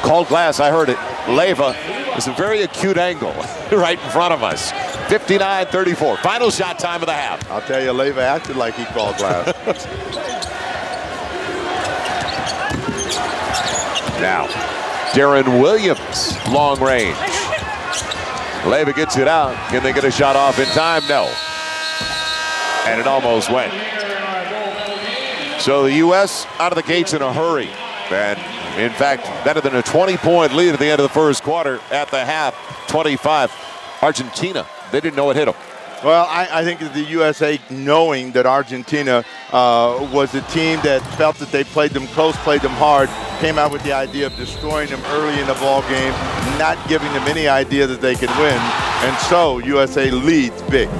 Called glass, I heard it. Leyva is a very acute angle right in front of us. 59-34, final shot time of the half. I'll tell you, Leyva acted like he called glass. Now, Darren Williams, long range. Leyva gets it out. Can they get a shot off in time? No. And it almost went. So the U.S. out of the gates in a hurry. And in fact, better than a 20-point lead at the end of the first quarter. At the half, 25. Argentina, they didn't know it hit them. Well, I think the USA, knowing that Argentina was a team that felt that they played them close, played them hard, came out with the idea of destroying them early in the ball game, not giving them any idea that they could win. And so USA leads big.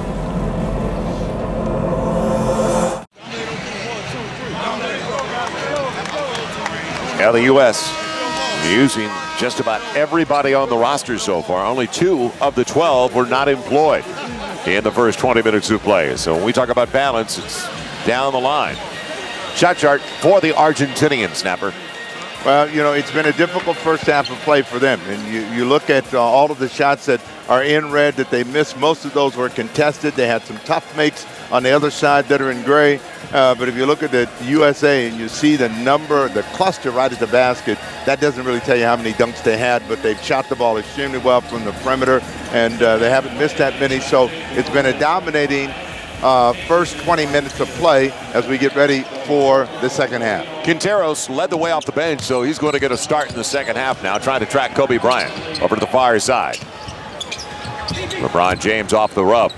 Now the U.S. using just about everybody on the roster so far. Only 2 of the 12 were not employed in the first 20 minutes of play. So when we talk about balance, it's down the line. Shot chart for the Argentinian, Snapper. Well, you know, it's been a difficult first half of play for them. And you look at all of the shots that are in red that they missed. Most of those were contested. They had some tough makes on the other side that are in gray. But if you look at the USA and you see the number, the cluster right at the basket, that doesn't really tell you how many dunks they had, but they've shot the ball extremely well from the perimeter, and they haven't missed that many. So it's been a dominating first 20 minutes of play as we get ready for the second half. Quinteros led the way off the bench, so he's going to get a start in the second half now, trying to track Kobe Bryant over to the far side. LeBron James off the rub.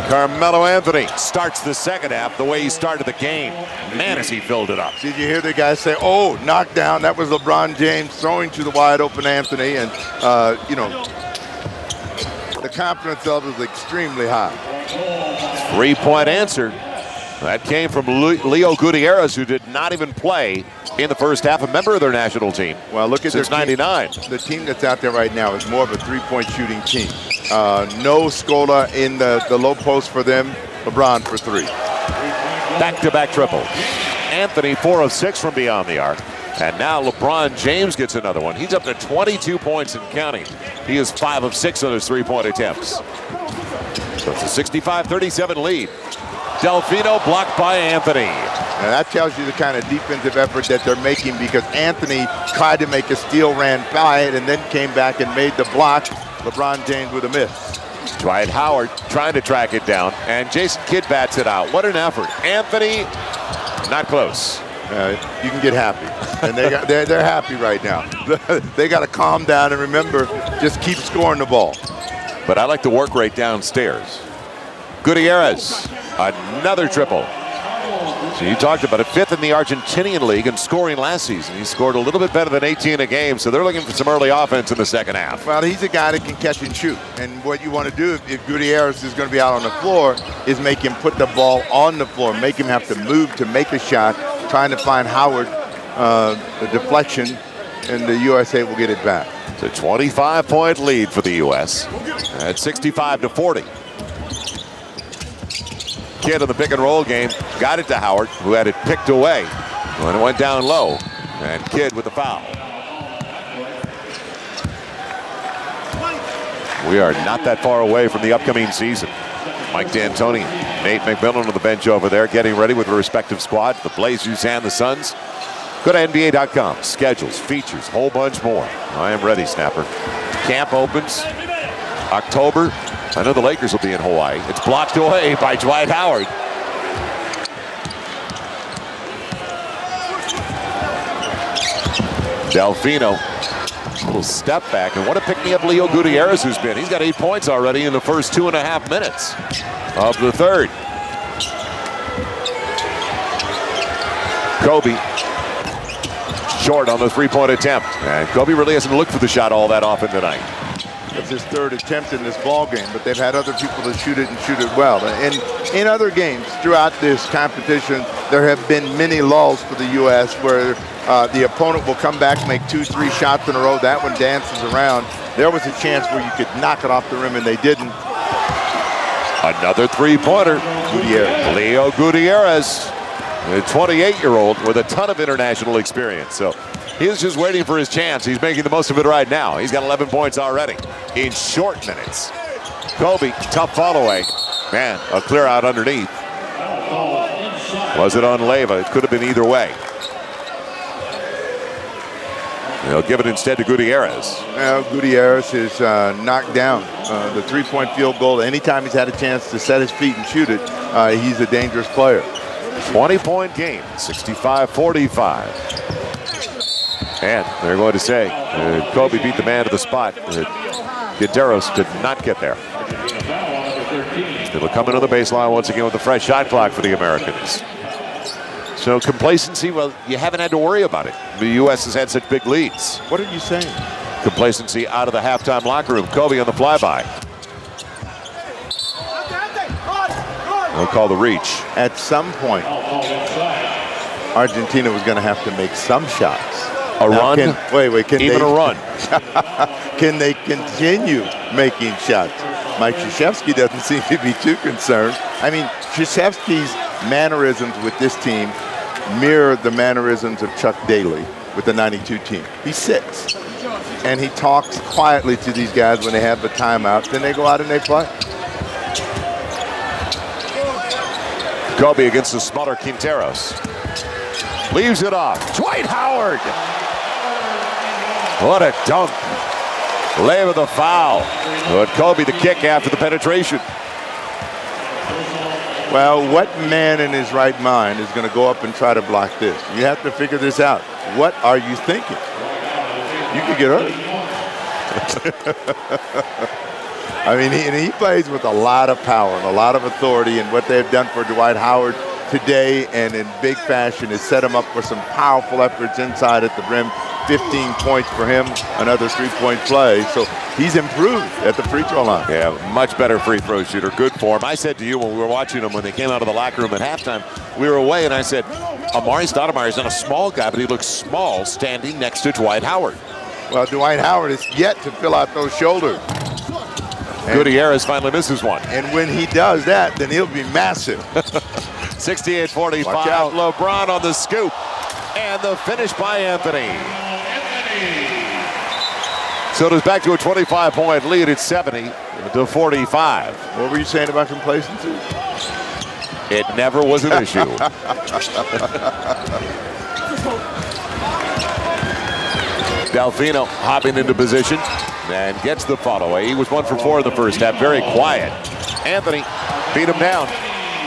Carmelo Anthony starts the second half the way he started the game. Man, has he filled it up. Did you hear the guy say, oh, knockdown? That was LeBron James throwing to the wide open Anthony. And, you know, the confidence level is extremely high. 3-point answer. That came from Leo Gutierrez, who did not even play in the first half, a member of their national team. Well, look at since '99. The team that's out there right now is more of a 3-point shooting team. No Scola in the low post for them. LeBron for 3. Back-to-back triples. Anthony 4 of 6 from beyond the arc. And now LeBron James gets another one. He's up to 22 points and counting. He is 5 of 6 on his 3-point attempts. So it's a 65-37 lead. Delfino blocked by Anthony. And that tells you the kind of defensive effort that they're making, because Anthony tried to make a steal, ran by it, and then came back and made the block. LeBron James with a miss. Dwight Howard trying to track it down, and Jason Kidd bats it out. What an effort. Anthony, not close. You can get happy, and they're happy right now. They got to calm down and remember, just keep scoring the ball. But I like the work rate downstairs. Gutierrez, another triple. So you talked about it, 5th in the Argentinian league in scoring last season. He scored a little bit better than 18 a game, so they're looking for some early offense in the second half. Well, he's a guy that can catch and shoot. And what you want to do if Gutierrez is going to be out on the floor is make him put the ball on the floor, make him have to move to make a shot, trying to find Howard the deflection, and the USA will get it back. It's a 25-point lead for the U.S. at 65-40. Kidd in the pick and roll game got it to Howard, who had it picked away when it went down low, and Kidd with the foul. We are not that far away from the upcoming season. Mike D'Antoni, Nate McMillan on the bench over there, getting ready with their respective squad, the Blazers and the Suns. Go to NBA.com. Schedules, features, whole bunch more. I am ready, Snapper. Camp opens October. I know the Lakers will be in Hawaii. It's blocked away by Dwight Howard. Delfino, little step back, and what a pick-me-up Leo Gutierrez who's been. He's got 8 points already in the first 2.5 minutes of the third. Kobe short on the 3-point attempt, and Kobe really hasn't looked for the shot all that often tonight. That's his 3rd attempt in this ball game, but they've had other people to shoot it and shoot it well. And in other games throughout this competition, there have been many lulls for the U.S. where the opponent will come back, make 2-3 shots in a row. That one dances around. There was a chance where you could knock it off the rim, and they didn't. Another 3-pointer. Gutierrez. Leo Gutierrez, a 28-year-old with a ton of international experience. So he's just waiting for his chance. He's making the most of it right now. He's got 11 points already in short minutes. Kobe, tough follow away. Man, a clear out underneath. Was it on Leyva? It could have been either way. They'll give it instead to Gutierrez. Well, Gutierrez is knocked down. The three-point field goal, anytime he's had a chance to set his feet and shoot it, he's a dangerous player. 20-point game, 65-45. And they're going to say Kobe beat the man to the spot. Gutierrez did not get there. It'll come into the baseline once again with a fresh shot clock for the Americans. So complacency, well, you haven't had to worry about it. The U.S. has had such big leads. What are you saying? Complacency out of the halftime locker room. Kobe on the flyby. They'll call the reach. At some point, Argentina was going to have to make some shots. A run? Can Even a run. Can they continue making shots? Mike Krzyzewski doesn't seem to be too concerned. I mean, Krzyzewski's mannerisms with this team mirror the mannerisms of Chuck Daly with the 92 team. He sits and he talks quietly to these guys when they have the timeout. Then they go out and they play. Kobe against the smaller Quinteros. Leaves it off. Dwight Howard. What a dunk. Lay with the foul. But Kobe the kick after the penetration. Well, what man in his right mind is going to go up and try to block this? You have to figure this out. What are you thinking? You could get hurt. I mean, he plays with a lot of power and a lot of authority, and what they've done for Dwight Howard today and in big fashion is set him up for some powerful efforts inside at the rim. 15 points for him, another three-point play. So he's improved at the free throw line. Yeah, much better free throw shooter. Good form. I said to you when we were watching them when they came out of the locker room at halftime, we were away, and I said, Amari Stoudemire is not a small guy, but he looks small standing next to Dwight Howard. Well, Dwight Howard is yet to fill out those shoulders. Gutierrez finally misses one. And when he does that, then he'll be massive. 68-45. LeBron on the scoop. And the finish by Anthony. So it is back to a 25-point lead at 70-45. What were you saying about complacency? It never was an issue. Delfino hopping into position and gets the follow away. He was 1 for 4 in the first half. Very quiet. Anthony beat him down.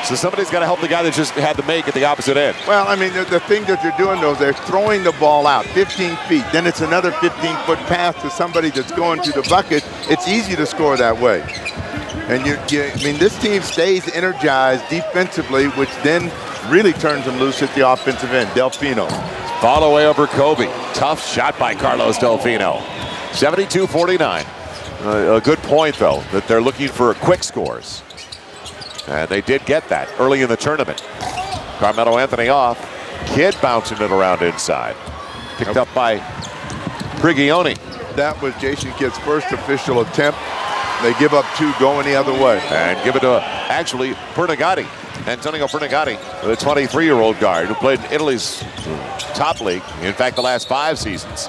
So somebody's got to help the guy that just had to make at the opposite end. Well, I mean, the thing that they're doing, though, is they're throwing the ball out 15 feet. Then it's another 15-foot pass to somebody that's going to the bucket. It's easy to score that way. And I mean, this team stays energized defensively, which then really turns them loose at the offensive end. Delfino. Follow away over Kobe. Tough shot by Carlos Delfino. 72-49. A good point, though, that they're looking for quick scores. And they did get that early in the tournament. Carmelo Anthony off. Kidd bouncing it around inside. Picked up by Prigioni. That was Jason Kidd's first official attempt. They give up 2 going the other way. And give it to, actually, Pernagati. Antonio Pernagati, the 23-year-old guard who played in Italy's top league. In fact, the last 5 seasons.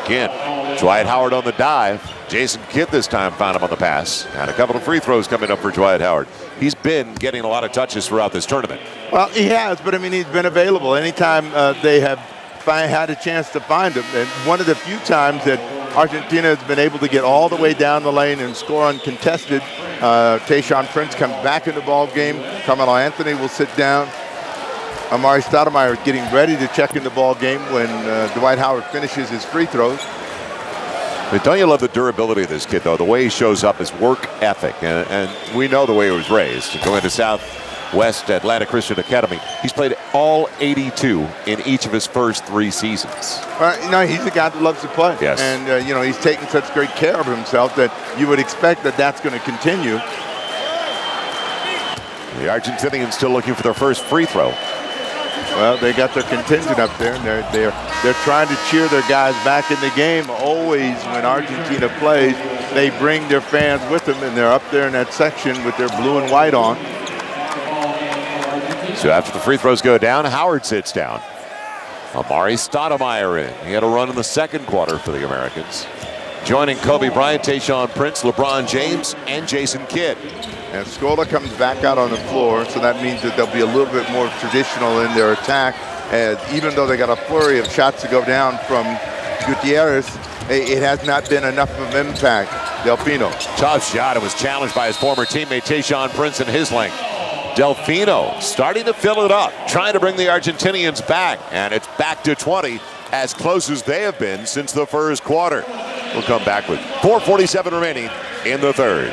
Again, Dwight Howard on the dive. Jason Kidd this time found him on the pass. And a couple of free throws coming up for Dwight Howard. He's been getting a lot of touches throughout this tournament. Well, he has, but I mean, he's been available anytime they have had a chance to find him. And one of the few times that Argentina has been able to get all the way down the lane and score uncontested. Tayshaun Prince comes back in the ball game. Carmelo Anthony will sit down. Amari Stoudemire is getting ready to check in the ball game when Dwight Howard finishes his free throws. But don't you love the durability of this kid, though? The way he shows up, his work ethic. And we know the way he was raised. Going to Southwest Atlanta Christian Academy. He's played all 82 in each of his first 3 seasons. He's a guy that loves to play. Yes. And, he's taking such great care of himself that you would expect that that's going to continue. The Argentinians still looking for their first free throw. Well, they got their contingent up there, and they're trying to cheer their guys back in the game. Always when Argentina plays, they bring their fans with them, and they're up there in that section with their blue and white on. So after the free throws go down, Howard sits down. Amari Stoudemire in. He had a run in the second quarter for the Americans. Joining Kobe Bryant, Tayshaun Prince, LeBron James, and Jason Kidd. And Scola comes back out on the floor, so that means that they'll be a little bit more traditional in their attack. And even though they got a flurry of shots to go down from Gutierrez, it has not been enough of an impact. Delfino. Tough shot. It was challenged by his former teammate Tayshaun Prince in his length. Delfino starting to fill it up, trying to bring the Argentinians back, and it's back to 20, as close as they have been since the first quarter. We'll come back with 4:47 remaining in the third.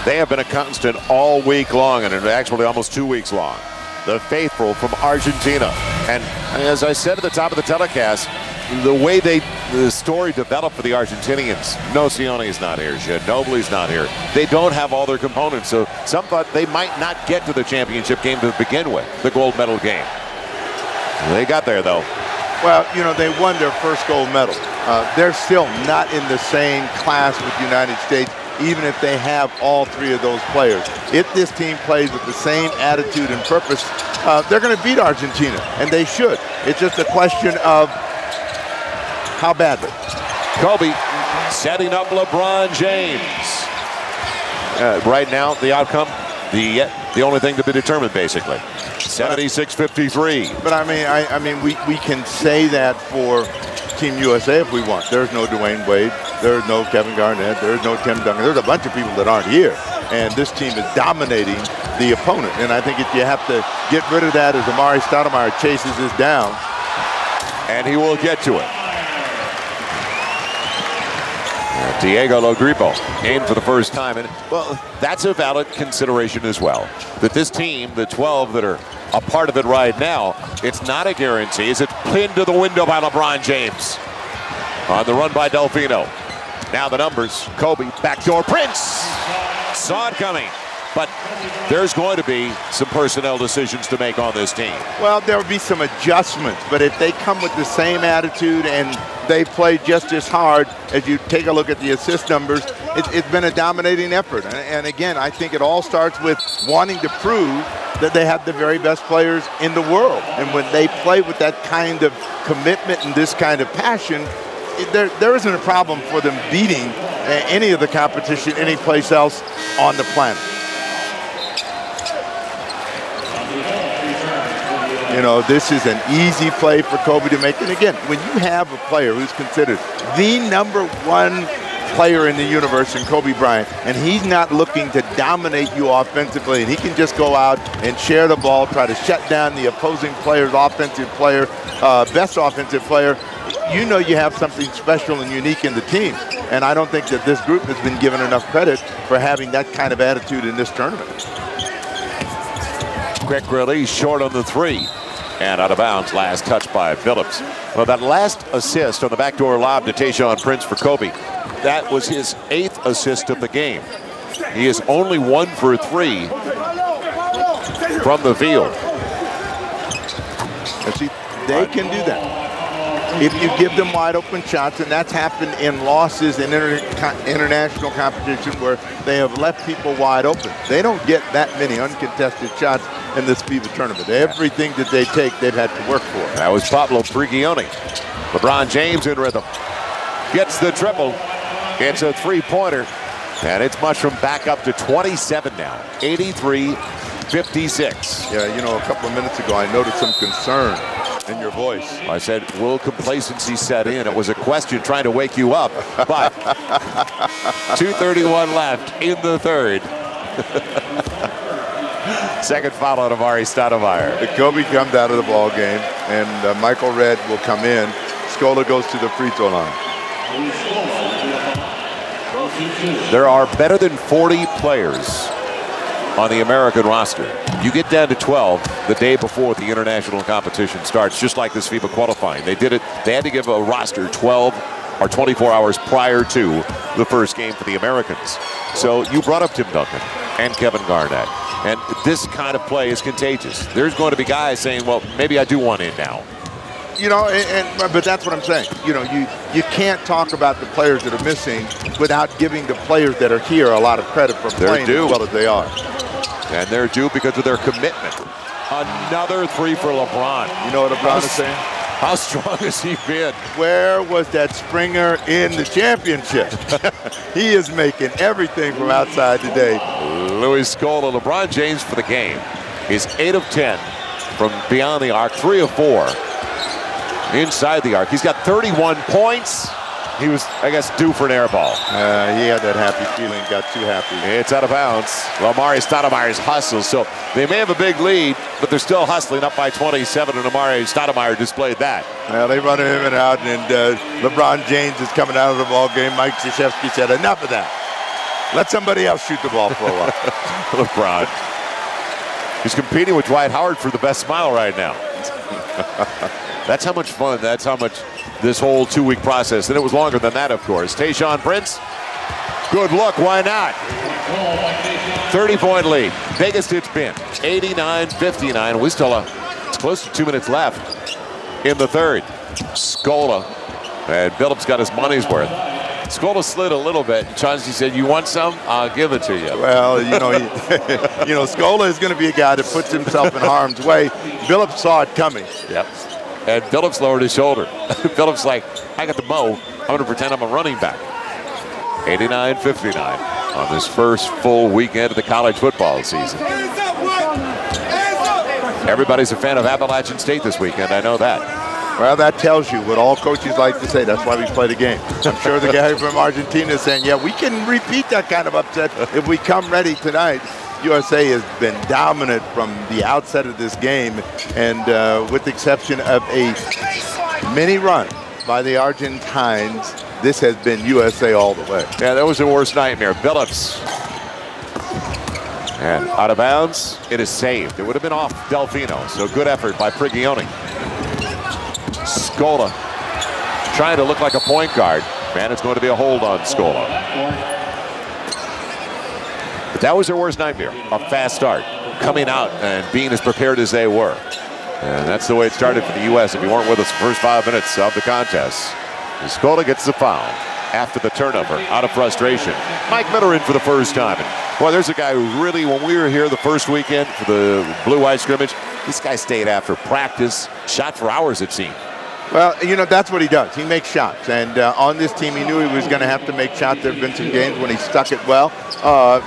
They have been a constant all week long, and actually almost 2 weeks long. The faithful from Argentina. And as I said at the top of the telecast, the way the story developed for the Argentinians, Nocioni is not here, Ginobili's not here. They don't have all their components, so some thought they might not get to the championship game to begin with, the gold medal game. They got there, though. Well, you know, they won their first gold medal. They're still not in the same class with the United States, even if they have all three of those players. If this team plays with the same attitude and purpose, they're going to beat Argentina, and they should. It's just a question of how badly. Kobe setting up LeBron James. Right now, the outcome, the only thing to be determined, basically. 76-53. But I mean, we can say that for Team USA if we want. There's no Dwayne Wade. There's no Kevin Garnett. There's no Tim Duncan. There's a bunch of people that aren't here. And this team is dominating the opponent. And I think if you have to get rid of that as Amari Stoudemire chases this down. And he will get to it. Diego Logripo in for the first time. And, well, that's a valid consideration as well. That this team, the 12 that are a part of it right now, it's not a guarantee. It's pinned to the window by LeBron James. On the run by Delfino. Now the numbers. Kobe, backdoor Prince. Saw it coming. But there's going to be some personnel decisions to make on this team. Well, there will be some adjustments, but if they come with the same attitude and they play just as hard, as you take a look at the assist numbers, it's been a dominating effort. And again, I think it all starts with wanting to prove that they have the very best players in the world. And when they play with that kind of commitment and this kind of passion, there isn't a problem for them beating any of the competition any place else on the planet. You know, this is an easy play for Kobe to make. And again, when you have a player who's considered the #1 player in the universe in Kobe Bryant, and he's not looking to dominate you offensively, and he can just go out and share the ball, try to shut down the opposing player's offensive player, best offensive player, you know you have something special and unique in the team. And I don't think that this group has been given enough credit for having that kind of attitude in this tournament. Quick release, short on the three. And out of bounds, last touch by Phillips. Well, that last assist on the backdoor lob to Tayshaun Prince for Kobe, that was his 8th assist of the game. He is only 1 for 3 from the field. And see, they can do that. If you give them wide open shots, and that's happened in losses in international competition where they have left people wide open. They don't get that many uncontested shots in this FIBA tournament. Everything that they take, they've had to work for. That was Pablo Prigioni. LeBron James in rhythm. Gets the triple. It's a three-pointer. And it's mushroomed back up to 27 now. 83-56. Yeah, you know, a couple of minutes ago, I noticed some concern in your voice. I said, will complacency set in? It was a question trying to wake you up. But 2:31 left in the third. Second foul on Amari Stoudemire. Kobe comes out of the ball game, and Michael Redd will come in. Scola goes to the free throw line. There are better than 40 players on the American roster. You get down to 12 the day before the international competition starts, just like this FIBA qualifying. They did it. They had to give a roster 12 or 24 hours prior to the first game for the Americans. So you brought up Tim Duncan and Kevin Garnett. And this kind of play is contagious. There's going to be guys saying, well, maybe I do want in now. You know, but that's what I'm saying. You know, you can't talk about the players that are missing without giving the players that are here a lot of credit for playing as well as they are. And they're due because of their commitment. Another three for LeBron. You know what LeBron is saying? How strong has he been? Where was that Springer in the championship? He is making everything from outside today. Louis Scola, LeBron James for the game. He's 8 of 10 from beyond the arc, 3 of 4 inside the arc. He's got 31 points. He was, I guess, due for an air ball. He had that happy feeling, got too happy. It's out of bounds. Well, Amari Stoudemire's hustles, so they may have a big lead, but they're still hustling up by 27, and Amari Stoudemire displayed that. Well, they run him and out, and LeBron James is coming out of the ball game. Mike Krzyzewski said, enough of that. Let somebody else shoot the ball for a while. LeBron. He's competing with Dwight Howard for the best smile right now. That's how much fun, that's how much this whole 2-week process, and it was longer than that, of course. Tayshaun Prince, good look, why not? 30-point lead, biggest it's been, 89-59. We still have, it's close to 2 minutes left in the third. Scola, and Phillips got his money's worth. Scola slid a little bit. Chauncey said, you want some? I'll give it to you. Well, you know, Scola is going to be a guy that puts himself in harm's way. Phillips saw it coming. Yep. And Phillips lowered his shoulder. Phillips like, I got the mo. I'm going to pretend I'm a running back. 89-59 on this first full weekend of the college football season. Everybody's a fan of Appalachian State this weekend. I know that. Well, that tells you what all coaches like to say. That's why we play the game. I'm sure the guy from Argentina is saying, yeah, we can repeat that kind of upset if we come ready tonight. USA has been dominant from the outset of this game, and with the exception of a mini run by the Argentines, this has been USA all the way. Yeah, that was the worst nightmare. Phillips. And out of bounds, it is saved. It would have been off Delfino, so good effort by Prigioni. Scola trying to look like a point guard. Man, it's going to be a hold on Scola. But that was their worst nightmare, a fast start, coming out and being as prepared as they were. And that's the way it started for the U.S. if you weren't with us the first 5 minutes of the contest. Scola gets the foul after the turnover, out of frustration. Mike Miller in for the first time. And boy, there's a guy who really, when we were here the first weekend for the blue-white scrimmage, this guy stayed after practice, shot for hours it seemed. Well, you know, that's what he does. He makes shots. And on this team, he knew he was going to have to make shots. There have been some games when he stuck it well.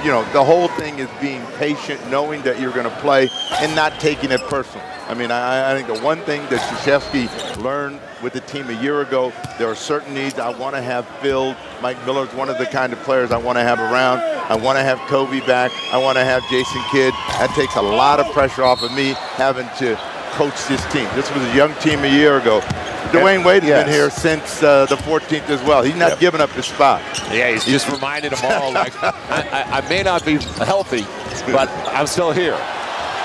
You know, the whole thing is being patient, knowing that you're going to play, and not taking it personal. I mean, I think the one thing that Krzyzewski learned with the team a year ago, there are certain needs I want to have filled. Mike Miller's one of the kind of players I want to have around. I want to have Kobe back. I want to have Jason Kidd. That takes a lot of pressure off of me having to coach this team. This was a young team a year ago. Dwayne Wade has been here since the 14th as well. He's not giving up his spot. Yeah, he's just reminded them all, like, I may not be healthy, but I'm still here.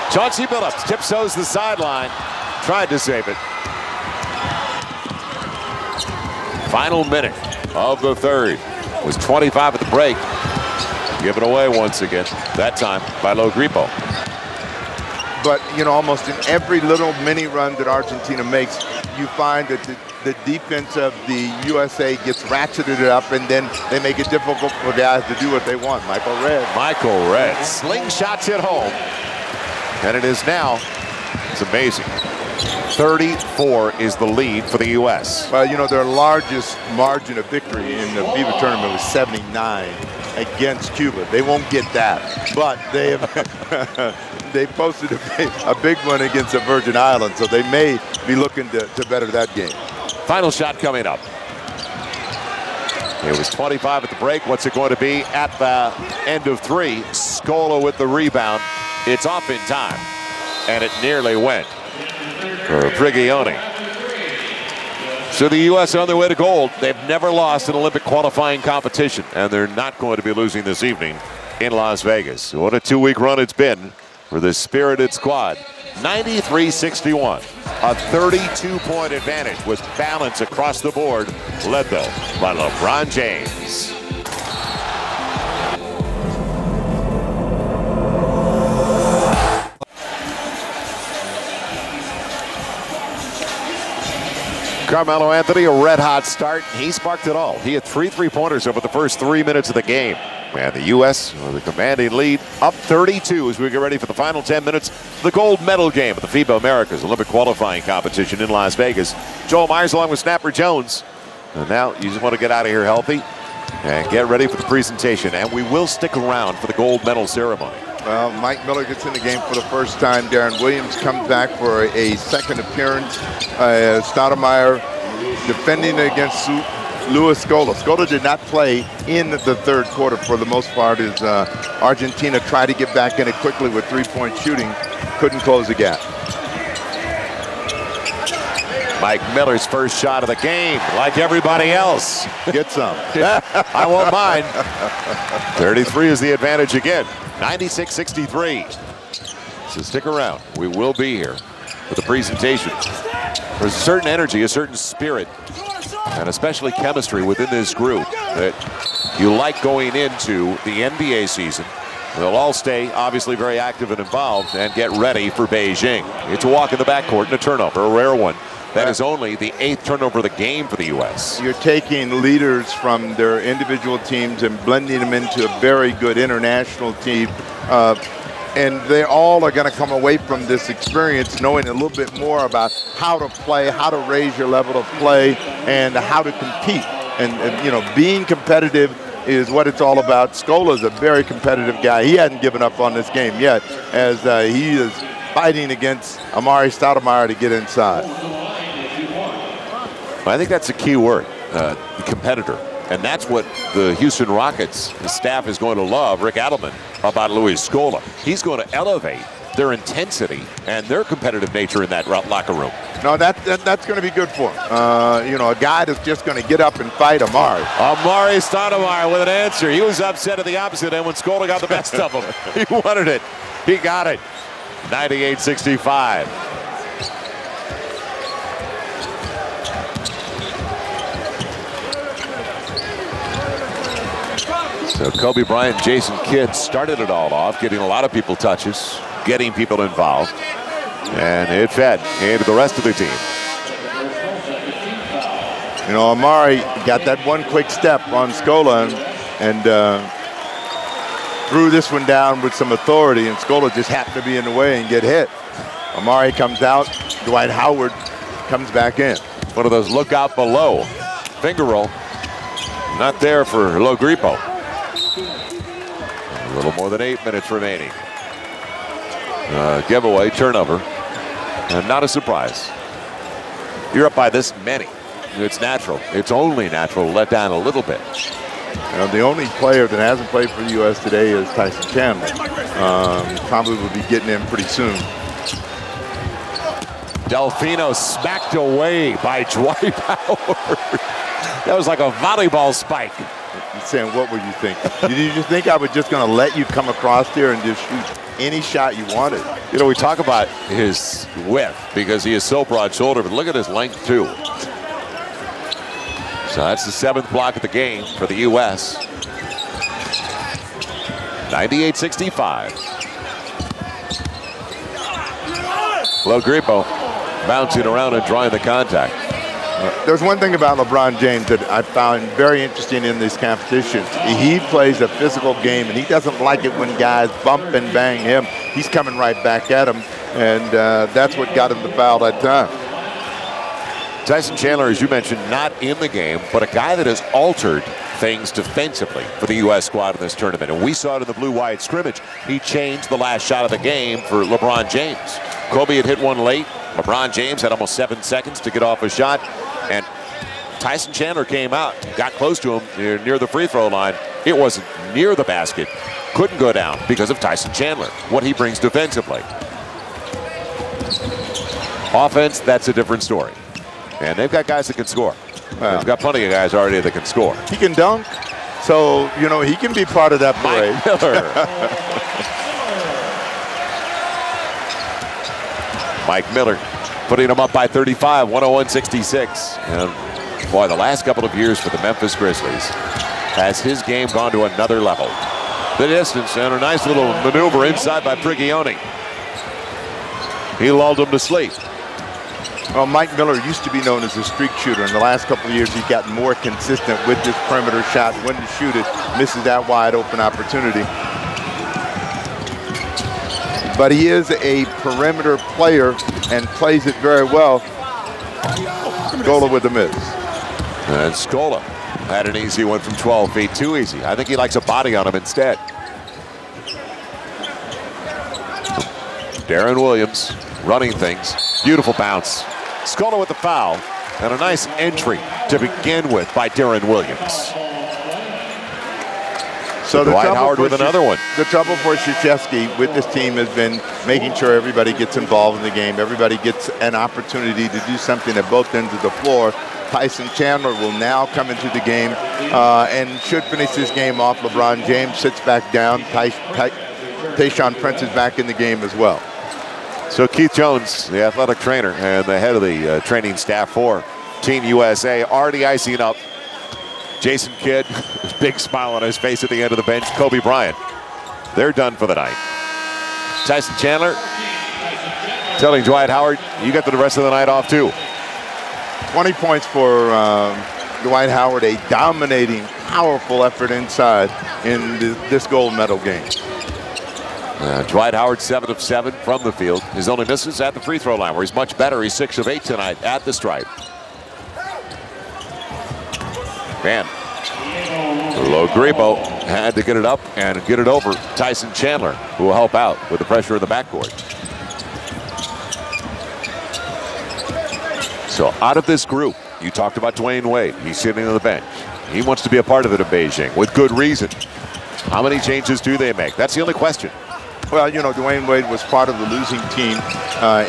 Chauncey Billups tiptoes the sideline, tried to save it. Final minute of the third. It was 25 at the break. Given away once again, that time by Lo Gripo. But, you know, almost in every little mini run that Argentina makes, you find that the defense of the USA gets ratcheted up, and then they make it difficult for guys to do what they want. Michael Redd. Slingshots hit home. And it is now, it's amazing, 34 is the lead for the U.S. Well, you know, their largest margin of victory in the FIBA tournament was 79 against Cuba. They won't get that, but they have they posted a big one against the Virgin Islands, so they may be looking to better that game. Final shot coming up. It was 25 at the break. What's it going to be at the end of 3? Scola with the rebound. It's off in time, and it nearly went for Prigioni. So the U.S. on their way to gold. They've never lost an Olympic qualifying competition, and they're not going to be losing this evening in Las Vegas. What a 2-week run it's been for this spirited squad. 93-61, a 32-point advantage with balance across the board, led though by LeBron James. Carmelo Anthony, a red-hot start. He sparked it all. He had 3 3-pointers over the first 3 minutes of the game. And the U.S. with a commanding lead, up 32 as we get ready for the final 10 minutes of the gold medal game of the FIBA Americas Olympic qualifying competition in Las Vegas. Joel Myers along with Snapper Jones. And now you just want to get out of here healthy and get ready for the presentation. And we will stick around for the gold medal ceremony. Well, Mike Miller gets in the game for the first time. Darren Williams comes back for a second appearance. Stoudemire defending against Luis Scola. Scola did not play in the third quarter for the most part as Argentina tried to get back in it quickly with three-point shooting. Couldn't close the gap. Mike Miller's first shot of the game, like everybody else. Get some. I won't mind. 33 is the advantage again. 96-63. So stick around. We will be here for the presentation. There's a certain energy, a certain spirit, and especially chemistry within this group that you like going into the NBA season. They'll all stay obviously very active and involved and get ready for Beijing. It's a walk in the backcourt and a turnover, a rare one. That is only the 8th turnover of the game for the U.S. You're taking leaders from their individual teams and blending them into a very good international team. And they all are going to come away from this experience knowing a little bit more about how to play, how to raise your level of play, and how to compete. And you know, being competitive is what it's all about. Scola is a very competitive guy. He hasn't given up on this game yet, as he is fighting against Amari Stoudemire to get inside. I think that's a key word, the competitor. And that's what the Houston Rockets staff is going to love, Rick Adelman, about Luis Scola. He's going to elevate their intensity and their competitive nature in that locker room. No, that's going to be good for him. You know, a guy that's just going to get up and fight Amari. Amari Stoudemire with an answer. He was upset at the opposite end when Scola got the best of him. He wanted it. He got it. 98-65. So Kobe Bryant, Jason Kidd started it all off, getting a lot of people touches, getting people involved, and it fed into the rest of the team. You know, Amari got that one quick step on Scola and threw this one down with some authority, and Scola just happened to be in the way and get hit. Amari comes out, Dwight Howard comes back in. One of those look out below. Finger roll. Not there for Lo Gripo. A little more than 8 minutes remaining. Giveaway, turnover, and not a surprise. You're up by this many. It's natural. It's only natural to let down a little bit. The only player that hasn't played for the U.S. today is Tyson Chandler. Probably will be getting in pretty soon. Delfino smacked away by Dwight Howard. That was like a volleyball spike. You're saying, what were you thinking? Did you think I was just going to let you come across there and just shoot any shot you wanted? You know, we talk about his width because he is so broad-shouldered, but look at his length, too. So that's the 7th block of the game for the U.S. 98-65. Lo Gripo bouncing around and drawing the contact. There's one thing about LeBron James that I found very interesting in these competitions. He plays a physical game, and he doesn't like it when guys bump and bang him. He's coming right back at him, and that's what got him the foul that time. Tyson Chandler, as you mentioned, not in the game, but a guy that has altered things defensively for the U.S. squad in this tournament. And we saw it in the blue-white scrimmage. He changed the last shot of the game for LeBron James. Kobe had hit one late. LeBron James had almost 7 seconds to get off a shot. And Tyson Chandler came out, got close to him near the free throw line. It wasn't near the basket. Couldn't go down because of Tyson Chandler, what he brings defensively. Offense, that's a different story. And they've got guys that can score. Wow. They've got plenty of guys already that can score. He can dunk, so, you know, he can be part of that parade. Mike Miller. Mike Miller putting them up by 35, 101-66. And boy, the last couple of years for the Memphis Grizzlies has his game gone to another level. The distance and a nice little maneuver inside by Prigioni. He lulled him to sleep. Well, Mike Miller used to be known as a streak shooter. In the last couple of years, he's gotten more consistent with this perimeter shot. When to shoot it, misses that wide open opportunity. But he is a perimeter player and plays it very well. Scola with the miss. And Scola had an easy one from 12 feet, too easy. I think he likes a body on him instead. Darren Williams running things. Beautiful bounce. Scola with the foul. And a nice entry to begin with by Darren Williams. So Dwight Howard with another one. The trouble for Krzyzewski with this team has been making sure everybody gets involved in the game. Everybody gets an opportunity to do something at both ends of the floor. Tyson Chandler will now come into the game and should finish this game off. LeBron James sits back down. Tayshaun Prince is back in the game as well. So Keith Jones, the athletic trainer and the head of the training staff for Team USA, already icing up. Jason Kidd, big smile on his face at the end of the bench. Kobe Bryant, they're done for the night. Tyson Chandler telling Dwight Howard, you got the rest of the night off too. 20 points for Dwight Howard, a dominating, powerful effort inside in this gold medal game. Dwight Howard 7 of 7 from the field. His only misses at the free throw line, where he's much better. He's 6 of 8 tonight at the stripe. Man, Logripo had to get it up and get it over Tyson Chandler, who will help out with the pressure in the backcourt. So out of this group, you talked about Dwayne Wade. He's sitting on the bench. He wants to be a part of it in Beijing with good reason. How many changes do they make? That's the only question. Well, you know, Dwayne Wade was part of the losing team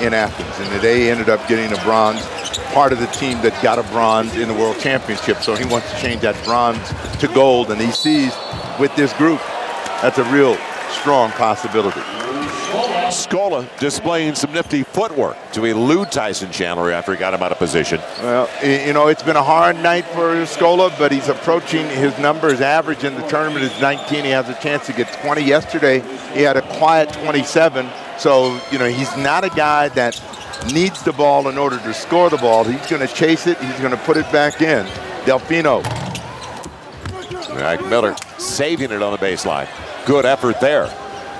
in Athens, and they ended up getting a bronze, part of the team that got a bronze in the World Championship. So he wants to change that bronze to gold, and he sees with this group, that's a real strong possibility. Scola displaying some nifty footwork to elude Tyson Chandler after he got him out of position. Well, you know, it's been a hard night for Scola, but he's approaching his numbers. Average in the tournament is 19. He has a chance to get 20. Yesterday, he had a quiet 27. So, you know, he's not a guy that needs the ball in order to score the ball. He's going to chase it. He's going to put it back in. Delfino. Mike Miller saving it on the baseline. Good effort there.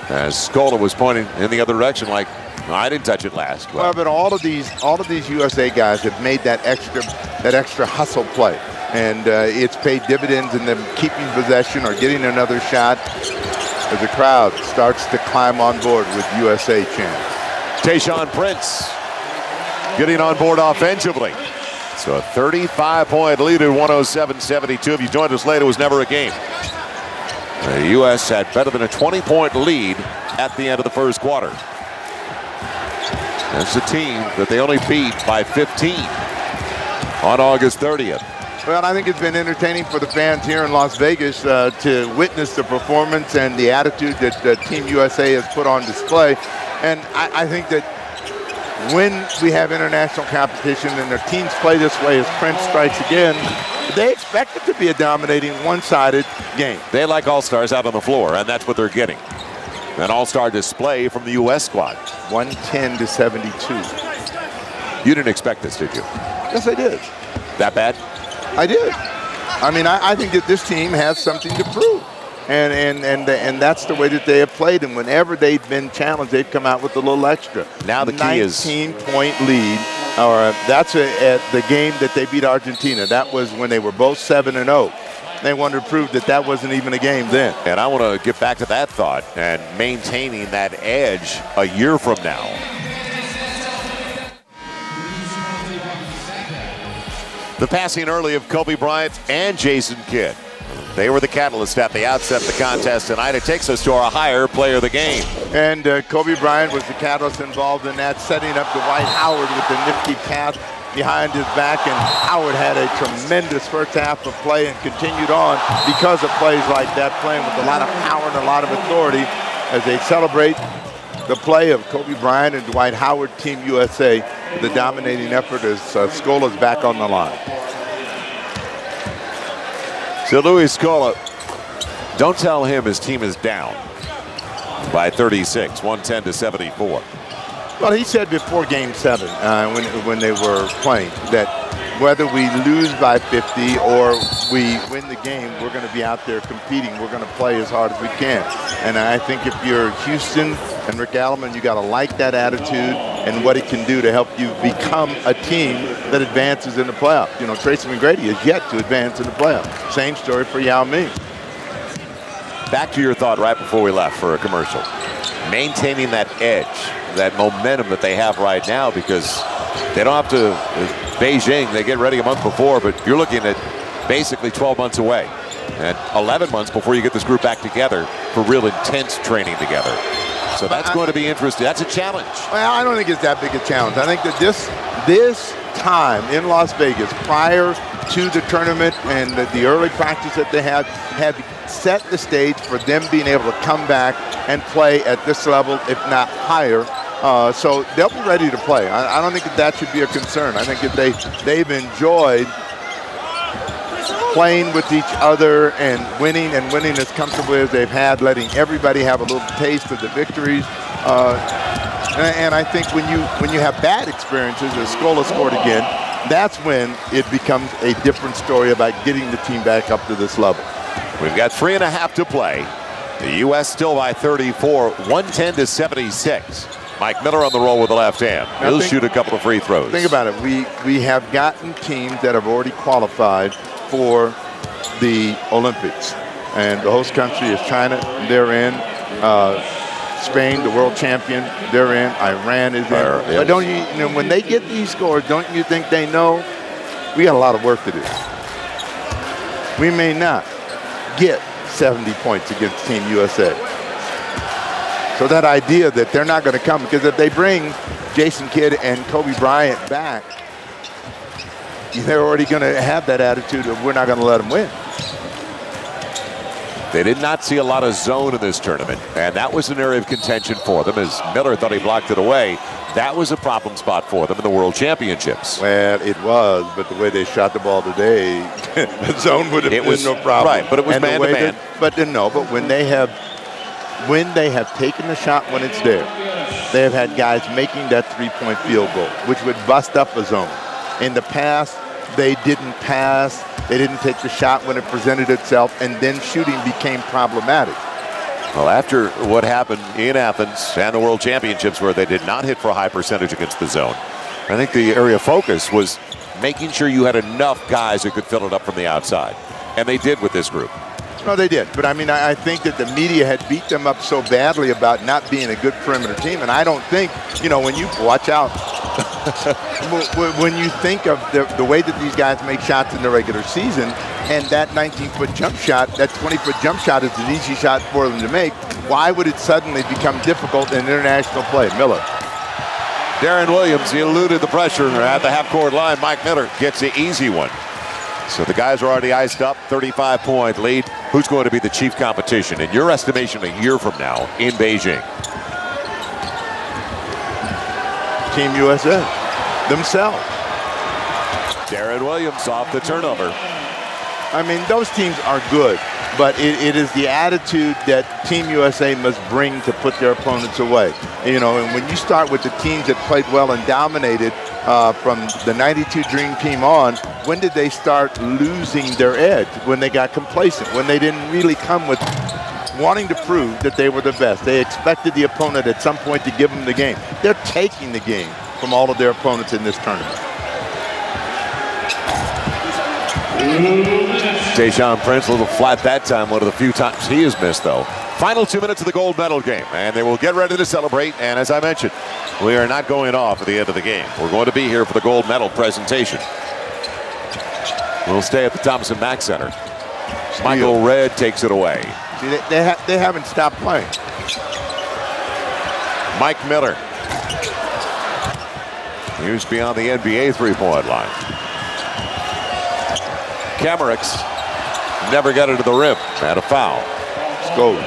As Scola was pointing in the other direction, like, no, I didn't touch it last. Well, but all of these USA guys have made that extra hustle play, and it's paid dividends in them keeping possession or getting another shot as the crowd starts to climb on board with USA chants. Tayshaun Prince getting on board offensively. So a 35-point lead at 107-72. If you joined us late, it was never a game. The U.S. had better than a 20-point lead at the end of the first quarter. That's a team that they only beat by 15 on August 30th. Well, I think it's been entertaining for the fans here in Las Vegas to witness the performance and the attitude that Team USA has put on display. And I think that when we have international competition and their teams play this way as Prince strikes again, they expect it to be a dominating, one-sided game. They like all-stars out on the floor, and that's what they're getting. An all-star display from the U.S. squad. 110-72. You didn't expect this, did you? Yes, I did. That bad? I did. I mean, I think that this team has something to prove. And that's the way that they have played. And whenever they've been challenged, they've come out with a little extra. Now the key is 19-point lead. That's at the game that they beat Argentina. That was when they were both 7-0. They wanted to prove that that wasn't even a game then. And I want to get back to that thought and maintaining that edge a year from now. The passing early of Kobe Bryant and Jason Kidd. They were the catalyst at the outset of the contest tonight. It takes us to our higher player of the game. And Kobe Bryant was the catalyst involved in that, setting up Dwight Howard with the nifty pass behind his back. And Howard had a tremendous first half of play and continued on because of plays like that, playing with a lot of power and a lot of authority as they celebrate the play of Kobe Bryant and Dwight Howard, Team USA, with the dominating effort as Scola's back on the line. So Luis Scola, don't tell him his team is down by 36, 110-74. Well, he said before Game 7, when they were playing, that whether we lose by 50 or we win the game, we're going to be out there competing. We're going to play as hard as we can. And I think if you're Houston and Rick Allman, you got to like that attitude and what it can do to help you become a team that advances in the playoffs. You know, Tracy McGrady is yet to advance in the playoffs. Same story for Yao Ming. Back to your thought right before we left for a commercial. Maintaining that edge. that momentum that they have right now, because they don't have to, Beijing, they get ready a month before, but you're looking at basically 12 months away and 11 months before you get this group back together for real intense training together. So that's going to be interesting. That's a challenge. Well, I don't think it's that big a challenge. I think that this time in Las Vegas prior to the tournament and the early practice that they have set the stage for them being able to come back and play at this level, if not higher. So they'll be ready to play. I don't think that should be a concern. I think that they've enjoyed playing with each other and winning as comfortably as they've had, letting everybody have a little taste of the victories. And I think when you have bad experiences, as Scola scored again, that's when it becomes a different story about getting the team back up to this level. We've got 3.5 to play. The U.S. still by 34, 110-76. Mike Miller on the roll with the left hand. He'll shoot a couple of free throws. Think about it. We have gotten teams that have already qualified for the Olympics. And the host country is China. They're in. Spain, the world champion, they're in. Iran is in. But don't you know, when they get these scores, don't you think they know we got a lot of work to do? We may not get 70 points against Team USA. So that idea that they're not going to come, because if they bring Jason Kidd and Kobe Bryant back, they're already going to have that attitude of we're not going to let them win. They did not see a lot of zone in this tournament, and that was an area of contention for them, as Miller thought he blocked it away. That was a problem spot for them in the World Championships. Well, it was, but the way they shot the ball today, the zone would have been no problem. Right, but it was man-to-man. But when they have taken the shot when it's there, they have had guys making that three-point field goal, which would bust up a zone. In the past, they didn't pass, they didn't take the shot when it presented itself, and then shooting became problematic. Well, after what happened in Athens and the World Championships, where they did not hit for a high percentage against the zone, I think the area of focus was making sure you had enough guys that could fill it up from the outside. And they did with this group. No, they did. But I mean, I think that the media had beat them up so badly about not being a good perimeter team. And I don't think, when you watch out, when you think of the way that these guys make shots in the regular season, and that 19-foot jump shot, that 20-foot jump shot is an easy shot for them to make, why would it suddenly become difficult in international play? Miller. Darren Williams, he eluded the pressure at the half-court line. Mike Miller gets the easy one. So the guys are already iced up, 35-point lead. Who's going to be the chief competition, in your estimation, a year from now in Beijing? Team USA themselves. Darren Williams off the turnover. I mean, those teams are good, but it is the attitude that Team USA must bring to put their opponents away. And when you start with the teams that played well and dominated from the '92 Dream Team on, when did they start losing their edge? When they got complacent, when they didn't really come with wanting to prove that they were the best. They expected the opponent at some point to give them the game. They're taking the game from all of their opponents in this tournament. Tayshaun Prince, a little flat that time, one of the few times he has missed, though. Final 2 minutes of the gold medal game, and they will get ready to celebrate. And as I mentioned, we are not going off at the end of the game. We're going to be here for the gold medal presentation. We'll stay at the Thompson Mack Center. Michael Redd takes it away. See, they haven't stopped playing. Mike Miller. He was beyond the NBA three-point line. Kamericks never got it to the rim. Had a foul. Scola.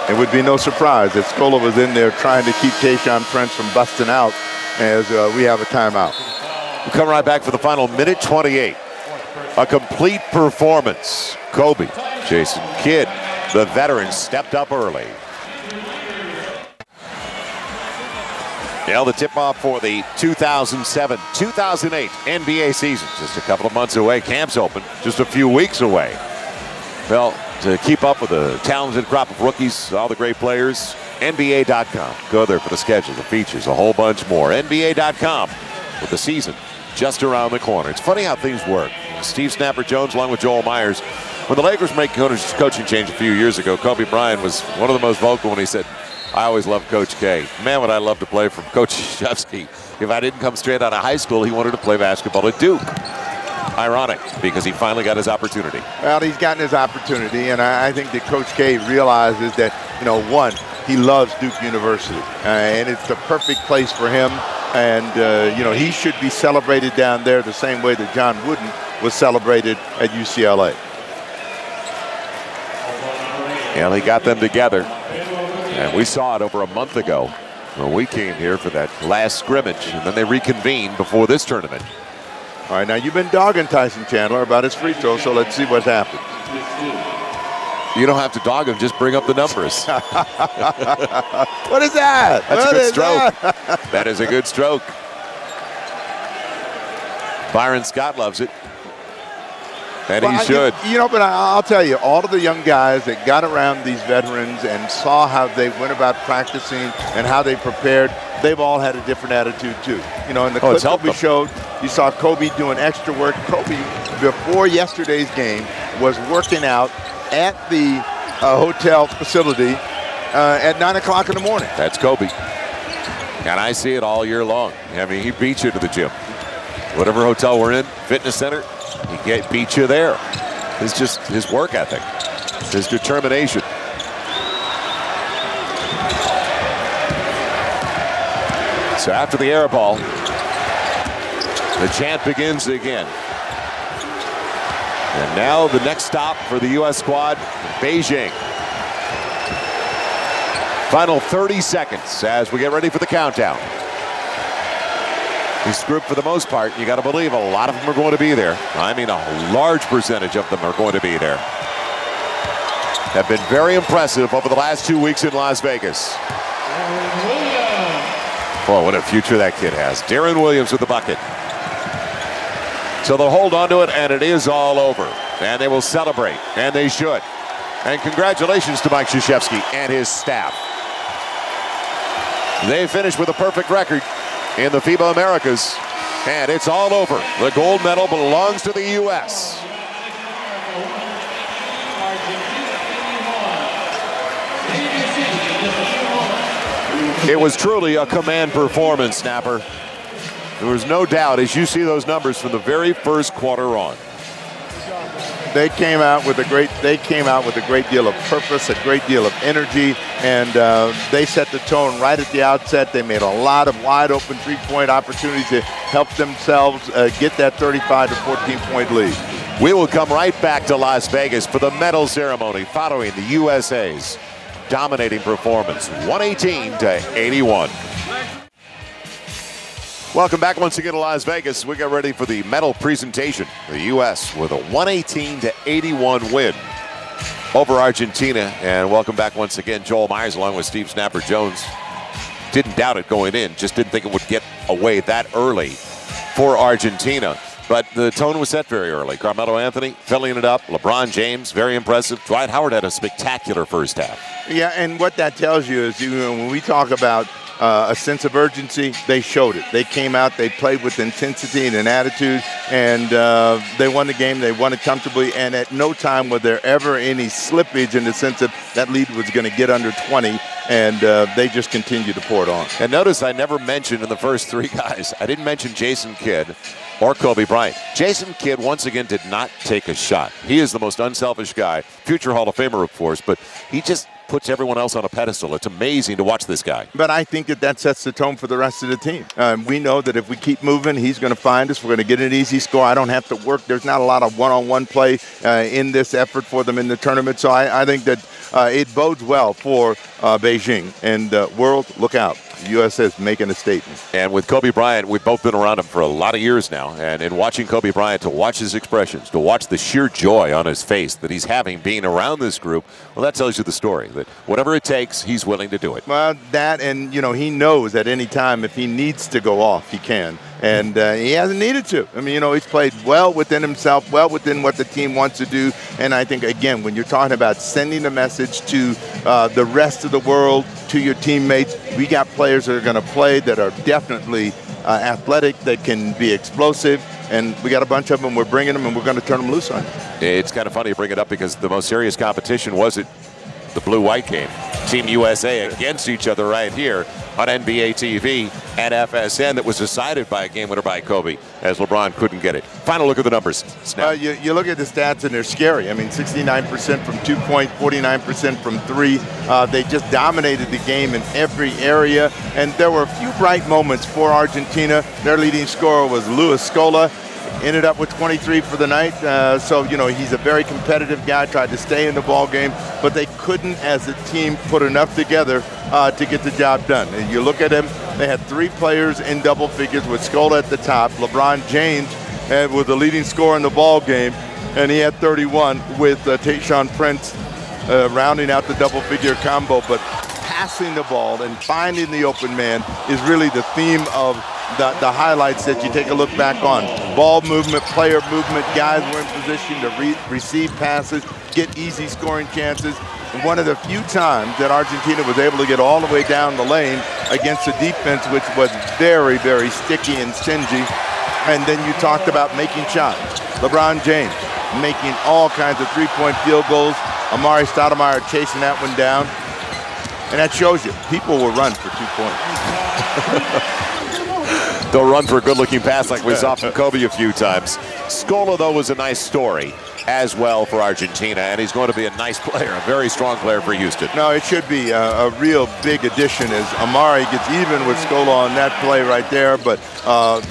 It would be no surprise that Scola was in there trying to keep Tayshaun Prince from busting out as we have a timeout. We'll come right back for the final minute 28. A complete performance. Kobe, Jason Kidd, the veteran, stepped up early. Now the tip-off for the 2007-2008 NBA season. Just a couple of months away. Camp's open. Just a few weeks away. Well, to keep up with the talented crop of rookies, all the great players, NBA.com. Go there for the schedule, the features, a whole bunch more. NBA.com with the season just around the corner. It's funny how things work. Steve Snapper Jones along with Joel Myers When the Lakers made coaching change a few years ago, Kobe Bryant was one of the most vocal when he said, "I always loved Coach K. Man, would I love to play from Coach Krzyzewski. If I didn't come straight out of high school, he wanted to play basketball at Duke." Ironic, because he finally got his opportunity. Well, he's gotten his opportunity, and I think that Coach K realizes that, one, he loves Duke University, and it's the perfect place for him. And, he should be celebrated down there the same way that John Wooden was celebrated at UCLA. And he got them together. And we saw it over a month ago when we came here for that last scrimmage. And then they reconvened before this tournament. All right, now you've been dogging Tyson Chandler about his free throw, so let's see what happens. You don't have to dog him, just bring up the numbers. What is that? That's a good stroke. That is a good stroke. Byron Scott loves it. And he should. But I'll tell you, all of the young guys that got around these veterans and saw how they went about practicing and how they prepared, they've all had a different attitude too. In the clip that we showed, you saw Kobe doing extra work. Kobe, before yesterday's game, was working out at the hotel facility at 9 o'clock in the morning. That's Kobe. And I see it all year long. I mean, he beats you to the gym. Whatever hotel we're in, fitness center, he beats you there. It's just his work ethic, his determination. So after the air ball, the chant begins again. And now the next stop for the U.S. squad, Beijing. Final 30 seconds as we get ready for the countdown. This group, for the most part, you got to believe a lot of them are going to be there. I mean, a large percentage of them are going to be there. Have been very impressive over the last 2 weeks in Las Vegas. Boy, what a future that kid has. Darren Williams with the bucket. So they'll hold on to it, and it is all over. And they will celebrate, and they should. And congratulations to Mike Krzyzewski and his staff. They finished with a perfect record in the FIBA Americas, and it's all over. The gold medal belongs to the U.S. It was truly a command performance, Snapper. There was no doubt as you see those numbers from the very first quarter on. They came out with a great deal of purpose, a great deal of energy, and they set the tone right at the outset. They made a lot of wide open three-point opportunities to help themselves get that 35 to 14-point lead. We will come right back to Las Vegas for the medal ceremony following the USA's dominating performance, 118 to 81. Welcome back once again to Las Vegas. We got ready for the medal presentation. The U.S. with a 118 to 81 win over Argentina. And welcome back once again, Joel Myers along with Steve Snapper Jones. Didn't doubt it going in, just didn't think it would get away that early for Argentina. But the tone was set very early. Carmelo Anthony filling it up. LeBron James, very impressive. Dwight Howard had a spectacular first half. Yeah, and what that tells you is, when we talk about a sense of urgency, they showed it. They came out, they played with intensity and an attitude, and they won the game. They won it comfortably, and at no time was there ever any slippage in the sense that that lead was going to get under 20, and they just continued to pour it on. And notice I never mentioned in the first three guys, I didn't mention Jason Kidd or Kobe Bryant. Jason Kidd, once again, did not take a shot. He is the most unselfish guy, future Hall of Famer, of course, but he just puts everyone else on a pedestal. It's amazing to watch this guy. But I think that sets the tone for the rest of the team. We know that if we keep moving, he's going to find us. We're going to get an easy score. I don't have to work. There's not a lot of one-on-one play in this effort for them in the tournament. So I think that it bodes well for Beijing. And world, look out. The U.S. is making a statement. And with Kobe Bryant, we've both been around him for a lot of years now. And in watching Kobe Bryant, to watch his expressions, to watch the sheer joy on his face that he's having being around this group, well, that tells you the story. That whatever it takes, he's willing to do it. Well, that, and, he knows at any time if he needs to go off, he can. And he hasn't needed to. I mean, you know, he's played well within himself, well within what the team wants to do. And I think, again, when you're talking about sending a message to the rest of the world, to your teammates, we got players that are going to play that are definitely athletic, that can be explosive. And we got a bunch of them. We're bringing them, and we're going to turn them loose on you. It's kind of funny to bring it up because the most serious competition was it the blue-white game. Team USA against each other right here on NBA TV and FSN that was decided by a game winner by Kobe as LeBron couldn't get it. Final look at the numbers. You look at the stats and they're scary. I mean, 69% from 2-point, 49% from 3. They just dominated the game in every area. And there were a few bright moments for Argentina. Their leading scorer was Scola. Ended up with 23 for the night. So, you know, he's a very competitive guy, tried to stay in the ball game, but they couldn't, as a team, put enough together to get the job done. And you look at them, they had 3 players in double figures with Scola at the top. LeBron James was the leading scorer in the ball game, and he had 31 with Tayshaun Prince rounding out the double figure combo. But passing the ball and finding the open man is really the theme of the highlights that you take a look back on. Ball movement, player movement, guys were in position to receive passes, get easy scoring chances. And one of the few times that Argentina was able to get all the way down the lane against a defense which was very, very sticky and stingy. And then you talked about making shots. LeBron James making all kinds of three-point field goals. Amari Stoudemire chasing that one down. And that shows you, people will run for 2 points. They'll run for a good-looking pass like we saw from Kobe a few times. Scola, though, was a nice story as well for Argentina, and he's going to be a nice player, a very strong player for Houston. No, it should be a real big addition as Amari gets even with Scola on that play right there. But,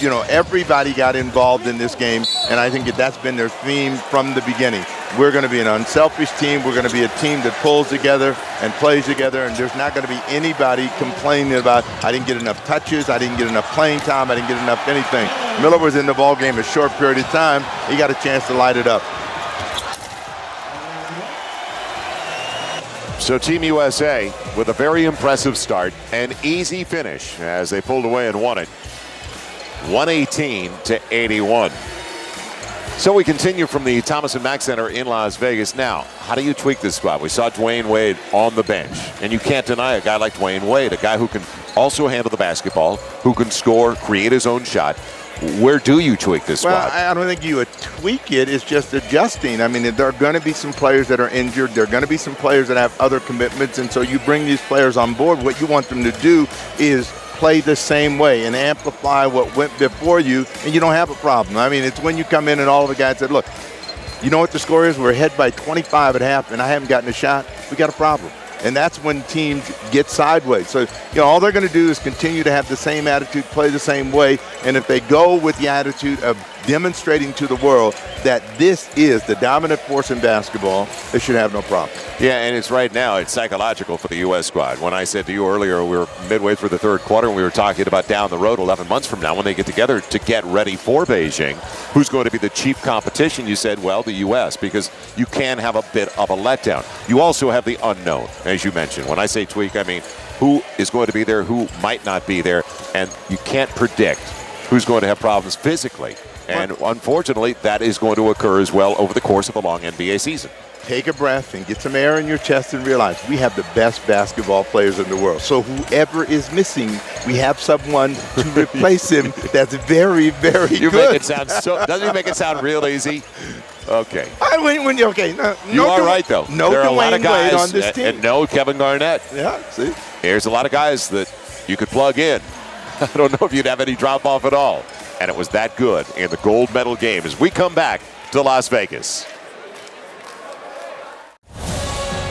you know, everybody got involved in this game, and I think that's been their theme from the beginning. We're going to be an unselfish team. We're going to be a team that pulls together and plays together, and there's not going to be anybody complaining about, I didn't get enough touches, I didn't get enough playing time, I didn't get enough anything. Miller was in the ball game a short period of time. He got a chance to light it up. So Team USA with a very impressive start, an easy finish as they pulled away and won it, 118-81. So we continue from the Thomas & Mack Center in Las Vegas. Now, how do you tweak this squad? We saw Dwayne Wade on the bench, and you can't deny a guy like Dwayne Wade, a guy who can also handle the basketball, who can score, create his own shot. Where do you tweak this squad? Well, I don't think you would tweak it. It's just adjusting. I mean, there are going to be some players that are injured. There are going to be some players that have other commitments, and so you bring these players on board. What you want them to do is play the same way and amplify what went before you, and you don't have a problem. I mean, it's when you come in and all of the guys said, look, you know what the score is? We're ahead by 25 at half, and I haven't gotten a shot. We got a problem. And that's when teams get sideways. So, you know, all they're going to do is continue to have the same attitude, play the same way. And if they go with the attitude of demonstrating to the world that this is the dominant force in basketball, they should have no problem. Yeah, and it's right now, it's psychological for the U.S. squad. When I said to you earlier, we were midway through the third quarter, and we were talking about down the road 11 months from now when they get together to get ready for Beijing. Who's going to be the chief competition? You said, well, the U.S., because you can have a bit of a letdown. You also have the unknown, as you mentioned. When I say tweak, I mean who is going to be there, who might not be there, and you can't predict who's going to have problems physically. And unfortunately, that is going to occur as well over the course of a long NBA season. Take a breath and get some air in your chest and realize we have the best basketball players in the world. So whoever is missing, we have someone to replace him that's very, very good. Make it sound doesn't he make it sound real easy? Okay. Okay. You are right, though. No, there are a lot of Dwayne Wade guys on this team. and no Kevin Garnett. Yeah, see? There's a lot of guys that you could plug in. I don't know if you'd have any drop-off at all. And it was that good in the gold medal game as we come back to Las Vegas.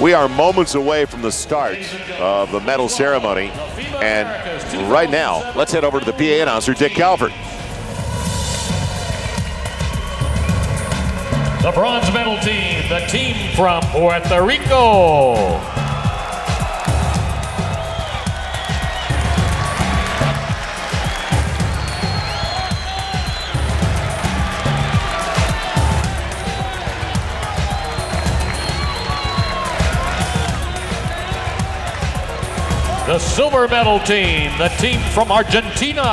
We are moments away from the start of the medal ceremony. And right now, let's head over to the PA announcer, Dick Calvert. The bronze medal team, the team from Puerto Rico. The silver medal team, the team from Argentina.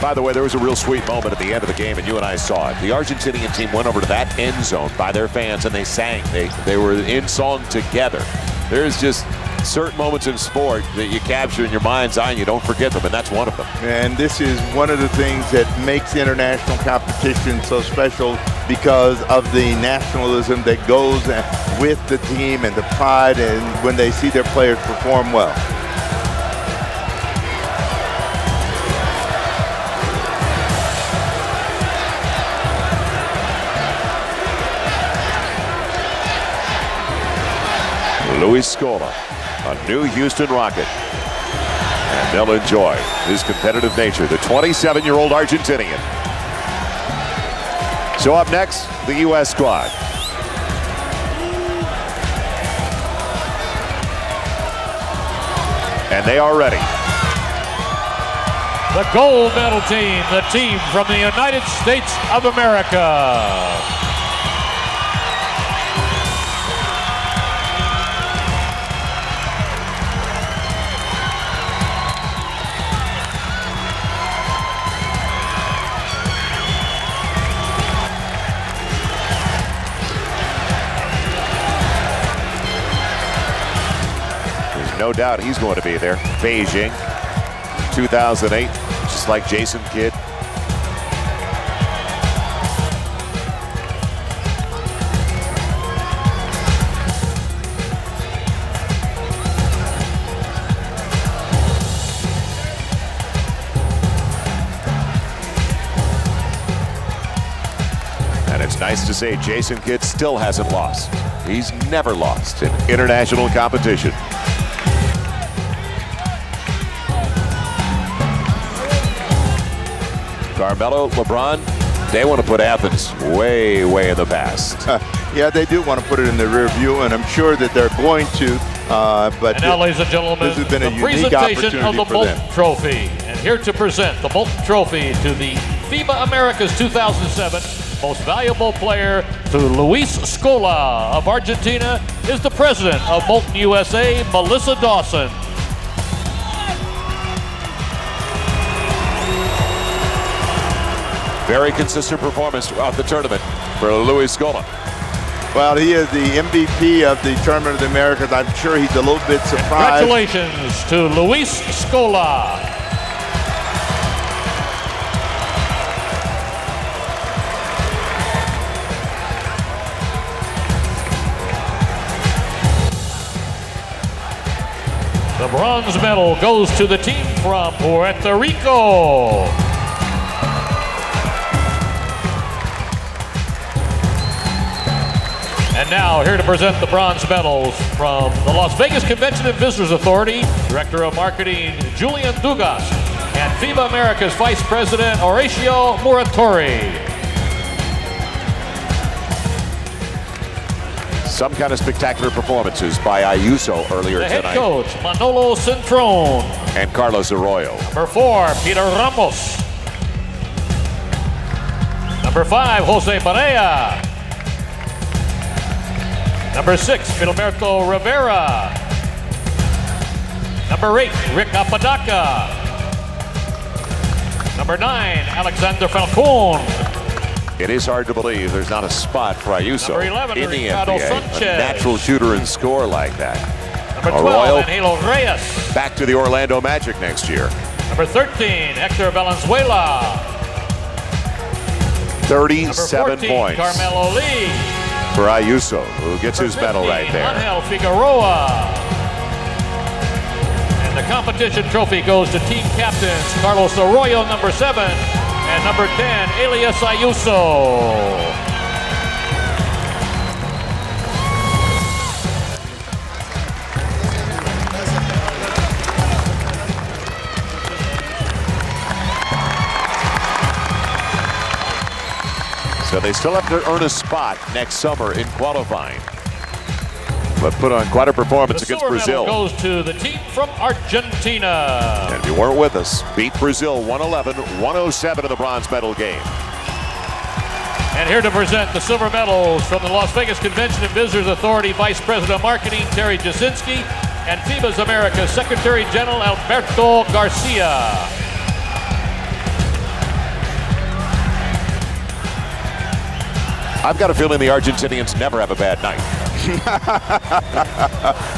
By the way, there was a real sweet moment at the end of the game, and you and I saw it. The Argentinian team went over to that end zone by their fans, and they sang. They were in song together. There's just certain moments in sport that you capture in your mind's eye and you don't forget them, and that's one of them. And this is one of the things that makes international competition so special, because of the nationalism that goes with the team and the pride, and when they see their players perform well. Luis Scola, a new Houston Rocket. And they'll enjoy his competitive nature, the 27-year-old Argentinian. So up next, the U.S. squad. And they are ready. The gold medal team, the team from the United States of America. No doubt he's going to be there. Beijing, 2008, just like Jason Kidd. And it's nice to say Jason Kidd still hasn't lost. He's never lost in international competition. Carmelo, LeBron, they want to put Athens way, way in the past. Yeah, they do want to put it in the rear view, and I'm sure that they're going to. But and now, ladies and gentlemen, this has been the presentation of the Bolton Trophy. And here to present the Bolton Trophy to the FIBA Americas 2007 Most Valuable Player to Luis Scola of Argentina is the president of Bolton USA, Melissa Dawson. Very consistent performance throughout the tournament for Luis Scola. Well, he is the MVP of the Tournament of the Americas. I'm sure he's a little bit surprised. Congratulations to Luis Scola. The bronze medal goes to the team from Puerto Rico. And now, here to present the bronze medals from the Las Vegas Convention and Visitors Authority, Director of Marketing Julian Dugas, and FIBA America's Vice President Horacio Muratori. Some kind of spectacular performances by Ayuso earlier the tonight. head coach, Manolo Centron. And Carlos Arroyo. Number 4, Peter Ramos. Number 5, Jose Barea. Number 6, Filberto Rivera. Number 8, Rick Apodaca. Number 9, Alexander Falcon. It is hard to believe there's not a spot for Ayuso Number 11, in the Ricardo NBA. Sanchez. A natural shooter and score like that. Number 12, Angelo Reyes. Back to the Orlando Magic next year. Number 13, Hector Valenzuela. 37 Number 14, points Carmelo Lee. for Ayuso, who gets his medal right there. Angel Figueroa. And the competition trophy goes to team captains Carlos Arroyo, number 7, and number 10, Elias Ayuso. So they still have to earn a spot next summer in qualifying. But put on quite a performance against Brazil. The silver medal goes to the team from Argentina. And if you weren't with us, beat Brazil 111-107 in the bronze medal game. And here to present the silver medals from the Las Vegas Convention and Visitors Authority, Vice President of Marketing Terry Jasinski, and FIBA's America's Secretary General Alberto Garcia. I've got a feeling the Argentinians never have a bad night.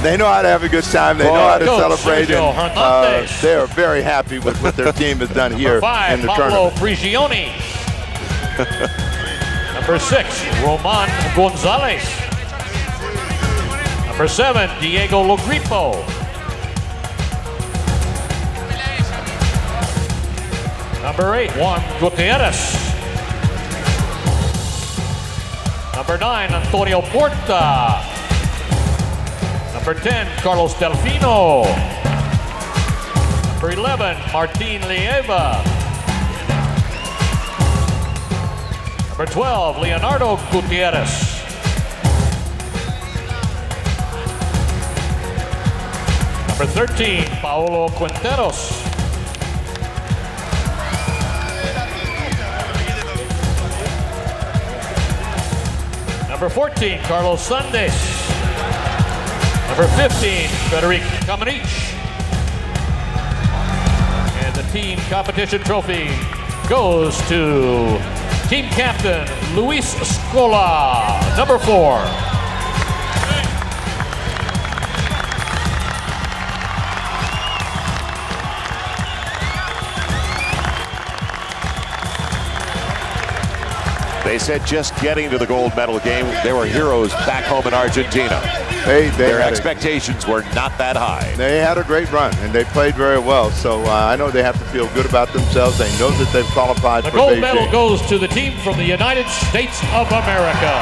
They know how to have a good time. They know how to celebrate. And, they are very happy with what their team has done here in the tournament. Prigioni. Number 6, Roman Gonzalez. Number 7, Diego Logripo. Number 8, Juan Gutierrez. Number 9, Antonio Porta. Number 10, Carlos Delfino. Number 11, Martin Lieva. Number 12, Leonardo Gutierrez. Number 13, Paolo Quinteros. Number 14, Carlos Sandes. Number 15, Frederic Kamanich. And the team competition trophy goes to team captain Luis Scola, number 4. They said just getting to the gold medal game, they were heroes back home in Argentina. Their expectations were not that high. They had a great run, and they played very well. So I know they have to feel good about themselves. They know that they've qualified for Beijing. The gold medal goes to the team from the United States of America.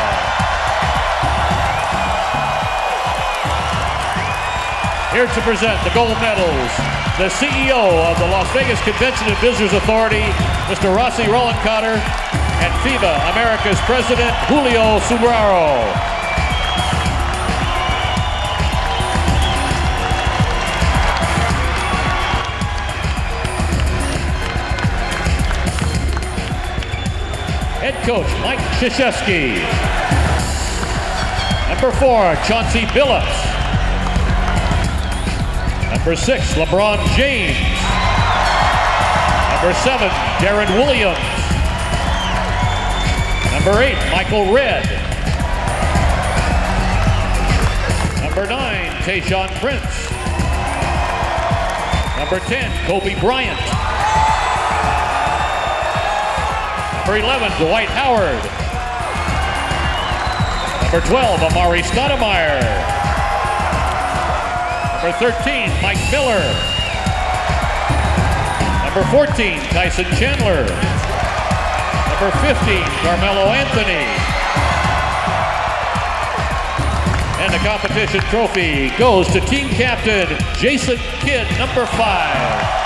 Here to present the gold medals, the CEO of the Las Vegas Convention and Visitors Authority, Mr. Rossi Rollencotter, and FIBA America's President, Julio Subraro. Head coach, Mike Krzyzewski. Number 4, Chauncey Billups. Number 6, LeBron James. Number 7, Darren Williams. Number 8, Michael Redd. Number 9, Tayshaun Prince. Number 10, Kobe Bryant. Number 11, Dwight Howard. Number 12, Amari Stoudemire. Number 13, Mike Miller. Number 14, Tyson Chandler. Number 15, Carmelo Anthony. And the competition trophy goes to team captain Jason Kidd, number 5.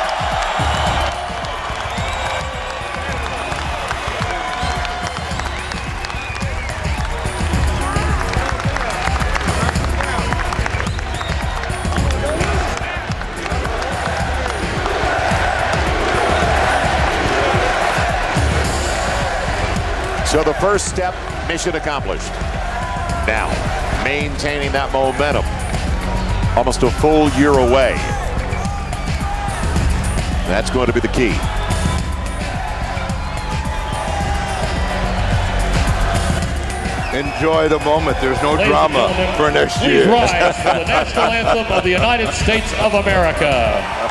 So the first step, mission accomplished. Now, maintaining that momentum. Almost a full year away. That's going to be the key. Enjoy the moment. There's no drama for next year. Please rise for the national anthem of the United States of America.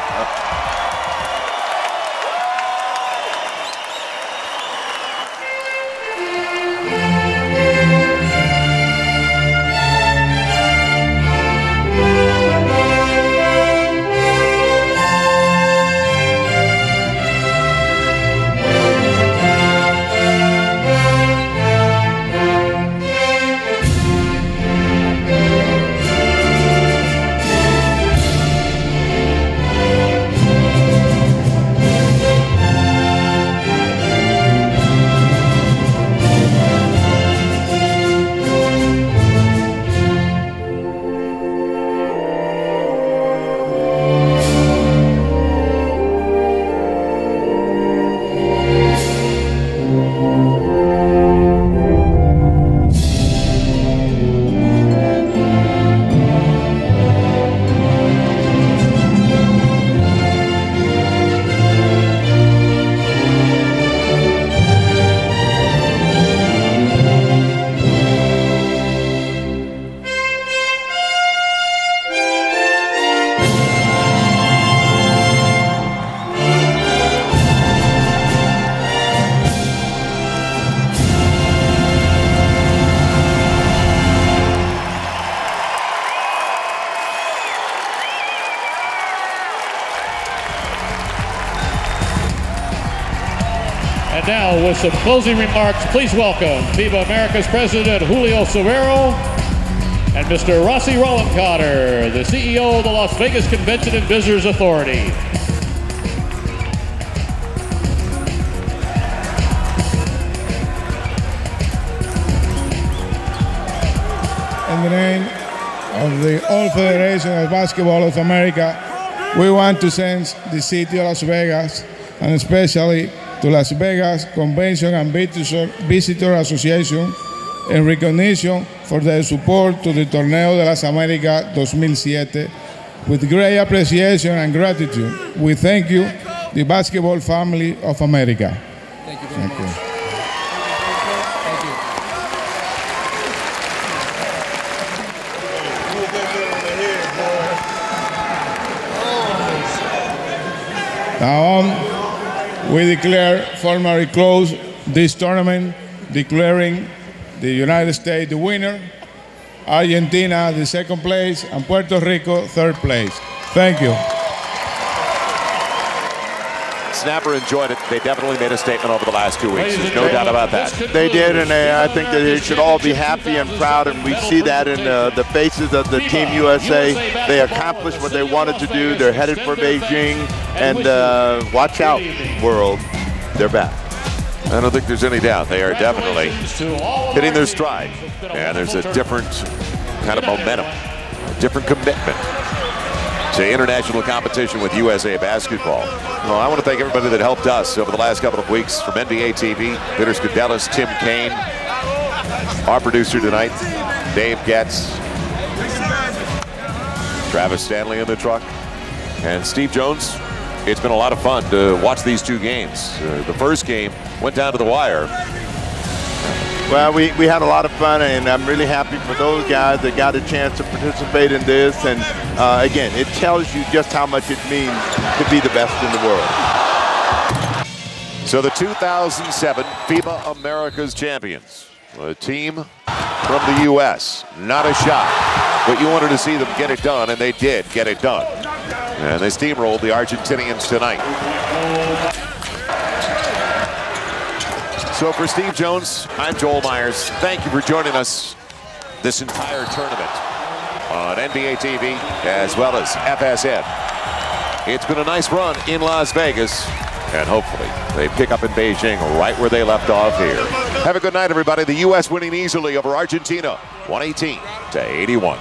with some closing remarks, please welcome FIBA America's President Julio Severo and Mr. Rossi Rollencotter, the CEO of the Las Vegas Convention and Visitors Authority. In the name of the All Federation of Basketball of America, we want to thank the city of Las Vegas and especially to Las Vegas Convention and Visitor Association in recognition for their support to the Torneo de las Américas 2007. With great appreciation and gratitude, we thank you, the basketball family of America. Thank you very much. Thank you. Now on, we declare formally close this tournament, declaring the United States the winner, Argentina the second place, and Puerto Rico third place. Thank you. Snapper enjoyed it. They definitely made a statement over the last 2 weeks. There's no doubt about that. They did, and I think that they should all be happy and proud, and we see that in the faces of the Team USA. They accomplished what they wanted to do. They're headed for Beijing, and watch out, world. They're back. I don't think there's any doubt. They are definitely hitting their stride. And there's a different kind of momentum, a different commitment to international competition with USA Basketball. Well, I want to thank everybody that helped us over the last couple of weeks, from NBA TV, Peter Scadellis, Tim Kane, our producer tonight, Dave Getz, Travis Stanley in the truck, and Steve Jones. It's been a lot of fun to watch these two games. The first game went down to the wire. Well, we had a lot of fun, and I'm really happy for those guys that got a chance to participate in this. And again, it tells you just how much it means to be the best in the world. So the 2007 FIBA America's champions, a team from the U.S., not a shot, but you wanted to see them get it done, and they did get it done. And they steamrolled the Argentinians tonight. So for Steve Jones, I'm Joel Myers. Thank you for joining us this entire tournament on NBA TV as well as FSN. It's been a nice run in Las Vegas, and hopefully they pick up in Beijing right where they left off here. Have a good night, everybody. The U.S. winning easily over Argentina, 118-81.